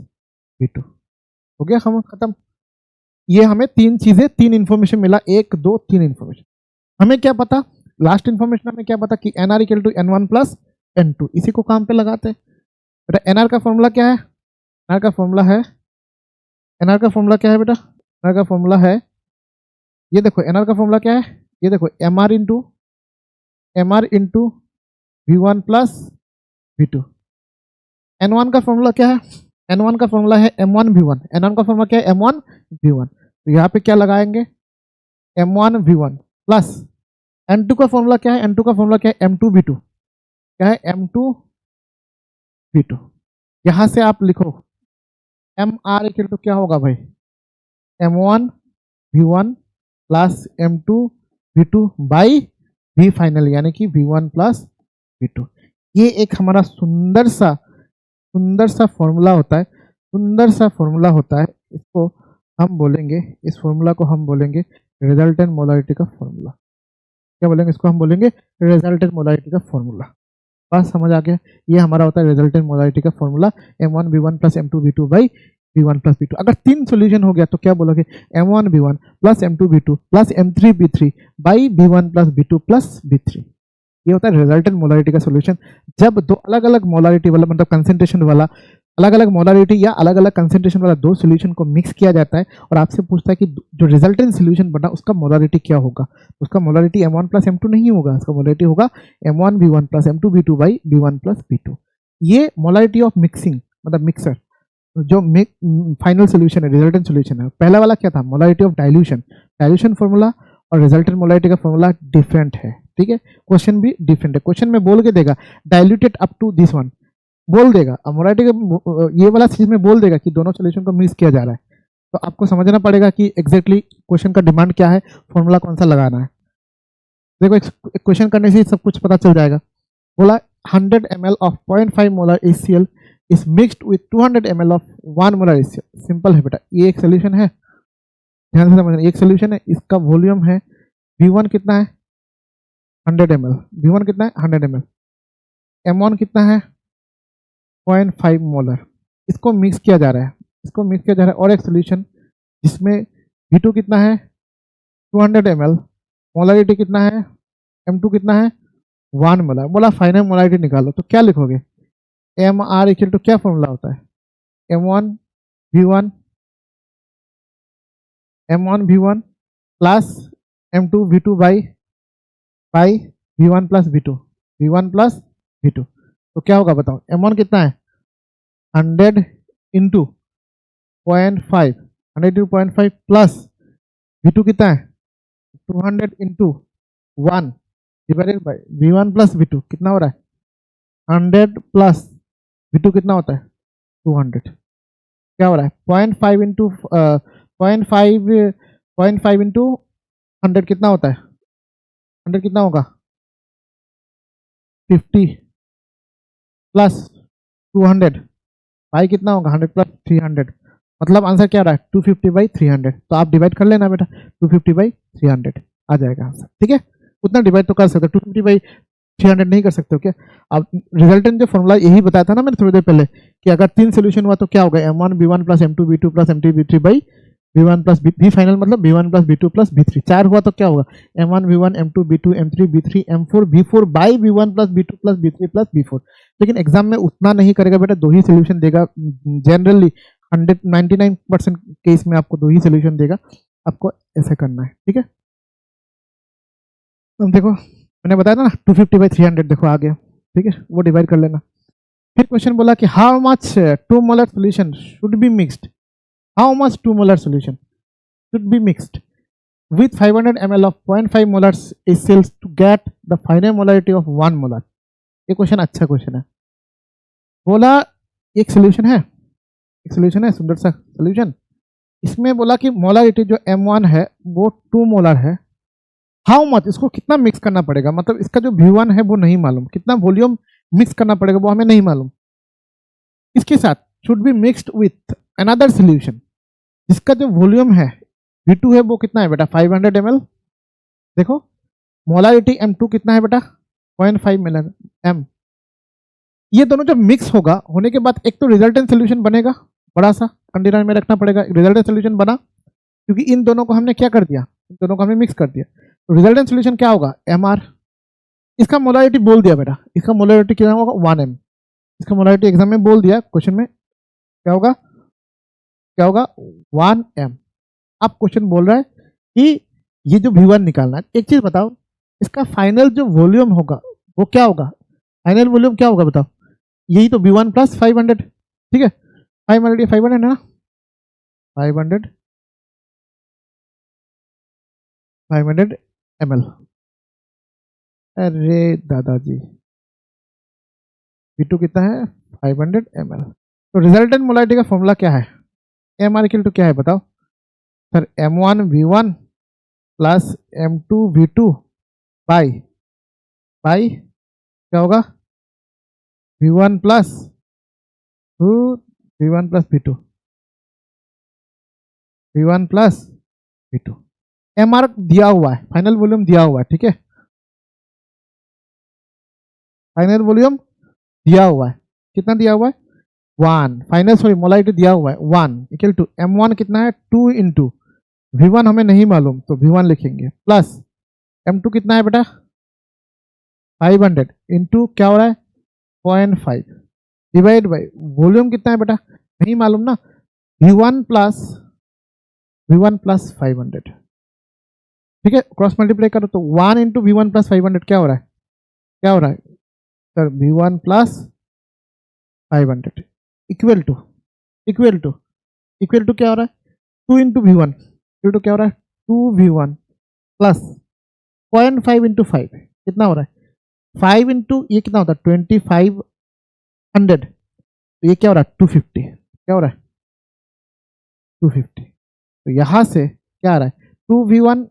V2। हो गया, हम खत्म। ये हमें 3 चीजें, 3 इंफॉर्मेशन मिला, 1 2 3 इंफॉर्मेशन। हमें क्या पता? लास्ट इंफॉर्मेशन हमें क्या पता कि NR equal to N1 plus N2, इसी को काम पे लगाते हैं। बेटा NR का फॉर्मूला क्या है? NR का फॉर्मूला क्या है बेटा? NR का फॉर्मूला है, ये देखो NR का फॉर्मूला क्या है, ये देखो MR into V1 plus V2। N1 का फॉर्मूला क्या है? N1 का फॉर्मूला है M1 V1। N1 का फॉर्मूला क्या है? M1 V1। तो यहाँ पे क्या लगाएंगे? M1 V1 प्लस N2 का फॉर्मूला क्या है? N2 का फॉर्मूला क्या है? M2 V2। क्या है? M2 V2। यहाँ से आप लिखो MR इक्वल टू क्या होगा भाई? M1 V1 plus M2 V2 by V final, यानी कि V1 प्लस V2। ये एक हमारा सुंदर सा फॉर्मूला होता है, इसको हम बोलेंगे, इस फॉर्मूला को हम बोलेंगे रिजल्टेंट मोलारिटी का फॉर्मूला। क्या बोलेंगे इसको? हम बोलेंगे रिजल्टेंट मोलारिटी का फॉर्मूला। बात समझ आ गया? ये हमारा होता है रिजल्टेंट मोलारिटी का formula, M1 V1 plus M2 V2 by V1 plus V2। अगर 3 सोल्यूशन हो गया तो क्या बोलोगे? M1 V1 plus M2 V2 plus M3 V3 by V1 plus V2 plus V3। ये होता है रिजल्टेंट मोलारिटी का सोल्यूशन। जब दो अलग अलग मोलारिटी वाला, मतलब कंसेंट्रेशन वाला, अलग अलग मोलारिटी या अलग अलग कंसेंट्रेशन वाला 2 सोल्यूशन को मिक्स किया जाता है और आपसे पूछता है कि जो रिजल्टेंट सोल्यूशन बना उसका मोलारिटी क्या होगा, उसका मोलारिटी M1 प्लस M2 नहीं होगा, उसका मोलारिटी होगा M1 V1 plus M2 V2 by V1 plus V2। ये मोलारिटी ऑफ मिक्सिंग, मतलब मिक्सर, जो फाइनल सोल्यूशन है, रिजल्टेंट सोल्यूशन है। पहला वाला क्या था? मोलारिटी ऑफ डाइल्यूशन फॉर्मूला और रिजल्टेंट मोलारिटी का फॉर्मूला डिफरेंट है, ठीक है। क्वेश्चन भी डिफरेंट है, क्वेश्चन में बोल के देगा diluted up to this one, बोल देगा। मोलारिटी का ये वाला चीज में बोल देगा कि दोनों सोल्यूशन को मिक्स किया जा रहा है, तो आपको समझना पड़ेगा कि एग्जैक्टली क्वेश्चन का डिमांड क्या है, फॉर्मूला कौन सा लगाना है। देखो एक क्वेश्चन करने से ही सब कुछ पता चल जाएगा। बोला 100 ml of 0.5 molar HCl is mixed with 200 ml of 1 molar HCl। Simple है बेटा, ये एक सोल्यूशन है, ध्यान से समझना, एक सोल्यूशन है, इसका वॉल्यूम है V1 कितना है 100 ml, V1 कितना है 100 ml, M1 कितना है 0.5 मोलर। इसको मिक्स किया जा रहा है, इसको मिक्स किया जा रहा है। और एक सोल्यूशन जिसमें V2 कितना है 200 ml, मोलरिटी कितना है M2 कितना है 1 मोलर। बोला फाइनल मोलरिटी निकालो, तो क्या लिखोगे, MR इक्वल टू क्या फॉर्मूला होता है, M1 V1 plus M2 V2 by V1 plus V2। तो क्या होगा बताओ, M1 कितना है 100 इंटू 0.5, 100.5 प्लस V2 कितना है 200 into 1 divided by V1 plus V2 कितना हो रहा है 100 प्लस V2 कितना होता है 200, क्या हो रहा है 0.5 इंटू 0.5 इंटू 100 कितना होता है 100 कितना होगा 50 प्लस 200 बाई कितना होगा 100 प्लस 300, मतलब आंसर क्या आ रहा है 250 बाई 300। तो आप डिवाइड कर लेना बेटा, 250 बाई 300 आ जाएगा आंसर, ठीक है। उतना डिवाइड तो कर सकते हो, 250 बाई 300 नहीं कर सकते हो क्या। अब रिजल्टेंट जो फॉर्मूला यही बताया था ना मैंने थोड़ी देर पहले, कि अगर 3 सोल्यूशन हुआ तो क्या होगा M1 V1 plus M2 V2 plus M3 V3 by V1 plus V final, मतलब V1 plus V2 plus V3। 4 हुआ तो क्या होगा M1 V1 M2 V2 M3 V3 M4 V4 by V1 plus V2 plus V3 plus V4। लेकिन exam में उतना नहीं करेगा बेटा, 2 ही सोल्यूशन देगा जनरली, 99% केस में आपको 2 ही सोल्यूशन देगा, आपको ऐसे करना है, ठीक है। तो देखो मैंने बताया था ना 250 बाई 300, देखो आ गया, ठीक है, वो डिवाइड कर लेना। फिर क्वेश्चन बोला कि how much 2 molar solution should be mixed, how much 2 molar solution should be mixed with 500 ml of 0.5 molars HCl to get the final molarity of 1 molar। ये क्वेश्चन अच्छा क्वेश्चन है। बोला एक सोल्यूशन है, एक सोल्यूशन है, सुंदर सा सोल्यूशन। इसमें बोला कि मोलारिटी जो M1 है वो 2 मोलर है, हाउ मच, इसको कितना मिक्स करना पड़ेगा, मतलब इसका जो V1 है वो नहीं मालूम, कितना वॉल्यूम मिक्स करना पड़ेगा वो हमें नहीं मालूम। इसके साथ should be mixed with another solution जिसका जो वॉल्यूम है V2 है वो कितना है बेटा 500 ml। देखो मोलारिटी M2 कितना है बेटा 0.5 मिलन M। ये दोनों जब मिक्स होगा होने के बाद एक तो रिजल्टेंट सोल्यूशन बनेगा, बड़ा सा कंटेनर में रखना पड़ेगा, रिजल्टेंट सोल्यूशन बना, क्योंकि इन दोनों को हमने क्या कर दिया, इन दोनों को हमने मिक्स कर दिया। तो रिजल्टेंट सोल्यूशन क्या होगा MR। इसका मोलारिटी बोल दिया बेटा, इसका मोलारिटी कितना होगा 1M। इसका मोलारिटी एग्जाम में बोल दिया, क्वेश्चन में क्या होगा, क्या होगा 1M। अब क्वेश्चन बोल रहा है कि ये जो V1 निकालना है, एक चीज बताओ, इसका फाइनल जो वॉल्यूम होगा वो क्या होगा, फाइनल वॉल्यूम क्या होगा बताओ, यही तो V1 प्लस 500, ठीक है, 500 ये 500 है ना, 500 ml। अरे दादाजी V2 कितना है 500 ml। तो रिजल्टेंट मोलारिटी का फॉर्मूला क्या है, MR इक्वल टू क्या है बताओ sir, M1 V1 plus M2 V2 by क्या होगा V1 plus V1 plus V2, V1 plus V2। MR दिया हुआ है, फाइनल वॉल्यूम दिया हुआ है, ठीक है, फाइनल वॉल्यूम दिया हुआ है, कितना दिया हुआ है 1, फाइनल सॉरी मोलारिटी दिया हुआ है 1 इक्वल टू M1 कितना है 2 इंटू V1 हमें नहीं मालूम तो V1 लिखेंगे, प्लस M2 कितना है बेटा 500 इंटू क्या हो रहा है 0.5 डिवाइड बाई वॉल्यूम कितना है बेटा नहीं मालूम ना, V1 प्लस 500, ठीक है, क्रॉस मल्टीप्लाई करो तो 1 इंटू V1 प्लस 500 क्या हो रहा है, क्या हो रहा है sir V1 plus 500 equal to क्या हो रहा है 2 इंटू V1 इक्वल टू क्या हो रहा है 2V1 प्लस 0.5 इंटू 5 कितना हो रहा है 5 इंटू ये कितना होता है 2500, तो ये क्या हो रहा है 250, क्या हो रहा है 250। तो यहाँ से क्या आ रहा है 2V1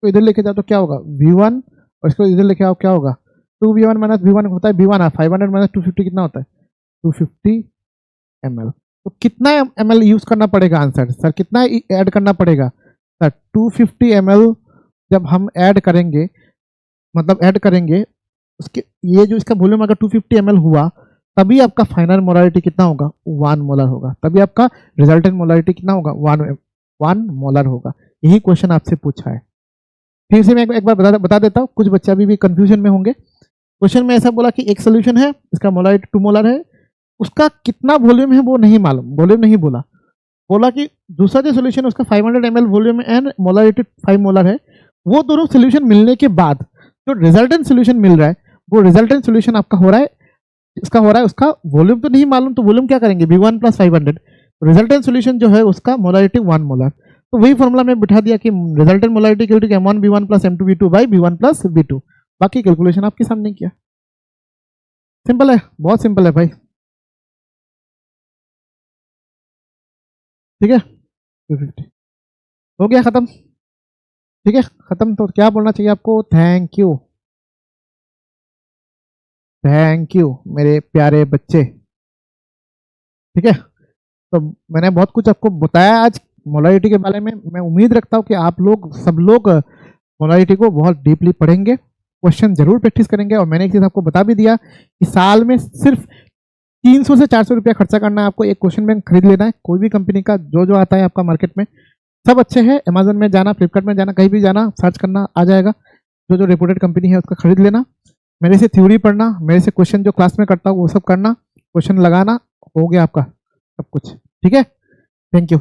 तो इधर लेके जाओ तो क्या होगा V1 और इसको इधर लेके आओ, क्या होगा 2v1 माइनस v1 होता है v1 500 माइनस 250 कितना होता है 250 ml। तो कितना ml यूज करना पड़ेगा आंसर सर, कितना ऐड करना पड़ेगा सर 250 ml जब हम ऐड करेंगे, मतलब ऐड करेंगे उसके, ये जो इसका वॉल्यूम अगर 250 ml हुआ तभी आपका फाइनल मोलारिटी कितना होगा 1 मोलर होगा, तभी आपका रिजल्टेंट मोलारिटी कितना होगा 1 मोलर होगा। यही क्वेश्चन आपसे पूछा है। फिर से मैं एक बार बता देता हूँ, कुछ बच्चे अभी भी कंफ्यूजन में होंगे। क्वेश्चन में ऐसा बोला कि एक सोल्यूशन है, इसका मोलारिटी 2 मोलर है, उसका कितना वॉल्यूम है वो नहीं मालूम, वॉल्यूम नहीं बोला, बोला कि दूसरा जो सोल्यूशन है उसका 500 ml volume and molarity 5 molar है। वो दोनों सोल्यूशन मिलने के बाद जो रिजल्टेंट सोल्यूशन मिल रहा है वो रिजल्टेंट सोल्यूशन आपका हो रहा है, इसका हो रहा है, उसका वॉल्यूम तो नहीं मालूम, तो वॉल्यूम क्या करेंगे v1 प्लस 500, रिजल्टेंट सोल्यूशन जो है उसका मोलारिटी 1 मोलर। तो वही फॉर्मूला में बिठा दिया कि resultant molarity equal to m1 v1 plus m2 v2 by v1 plus v2। बाकी कैलकुलेशन आपके सामने किया, सिंपल है, बहुत सिंपल है भाई। ठीक है 250 हो गया खत्म। ठीक है खत्म। तो क्या बोलना चाहिए आपको, थैंक यू, थैंक यू मेरे प्यारे बच्चे। ठीक है, तो मैंने बहुत कुछ आपको बताया आज मोलारिटी के बारे में। मैं उम्मीद रखता हूँ कि आप लोग सब लोग मोलारिटी को बहुत डीपली पढ़ेंगे, क्वेश्चन जरूर प्रैक्टिस करेंगे। और मैंने एक चीज़ आपको बता भी दिया कि साल में सिर्फ 300 से 400 रुपया खर्चा करना है आपको, एक क्वेश्चन बैंक खरीद लेना है कोई भी कंपनी का, जो आता है आपका मार्केट में सब अच्छे हैं। अमेजन में जाना, फ्लिपकार्ट में जाना, कहीं भी जाना, सर्च करना, आ जाएगा। जो रेपुटेड कंपनी है उसका खरीद लेना, मेरे से थ्योरी पढ़ना, मेरे से क्वेश्चन जो क्लास में करता हूँ वो सब करना, क्वेश्चन लगाना, हो गया आपका सब कुछ। ठीक है, थैंक यू।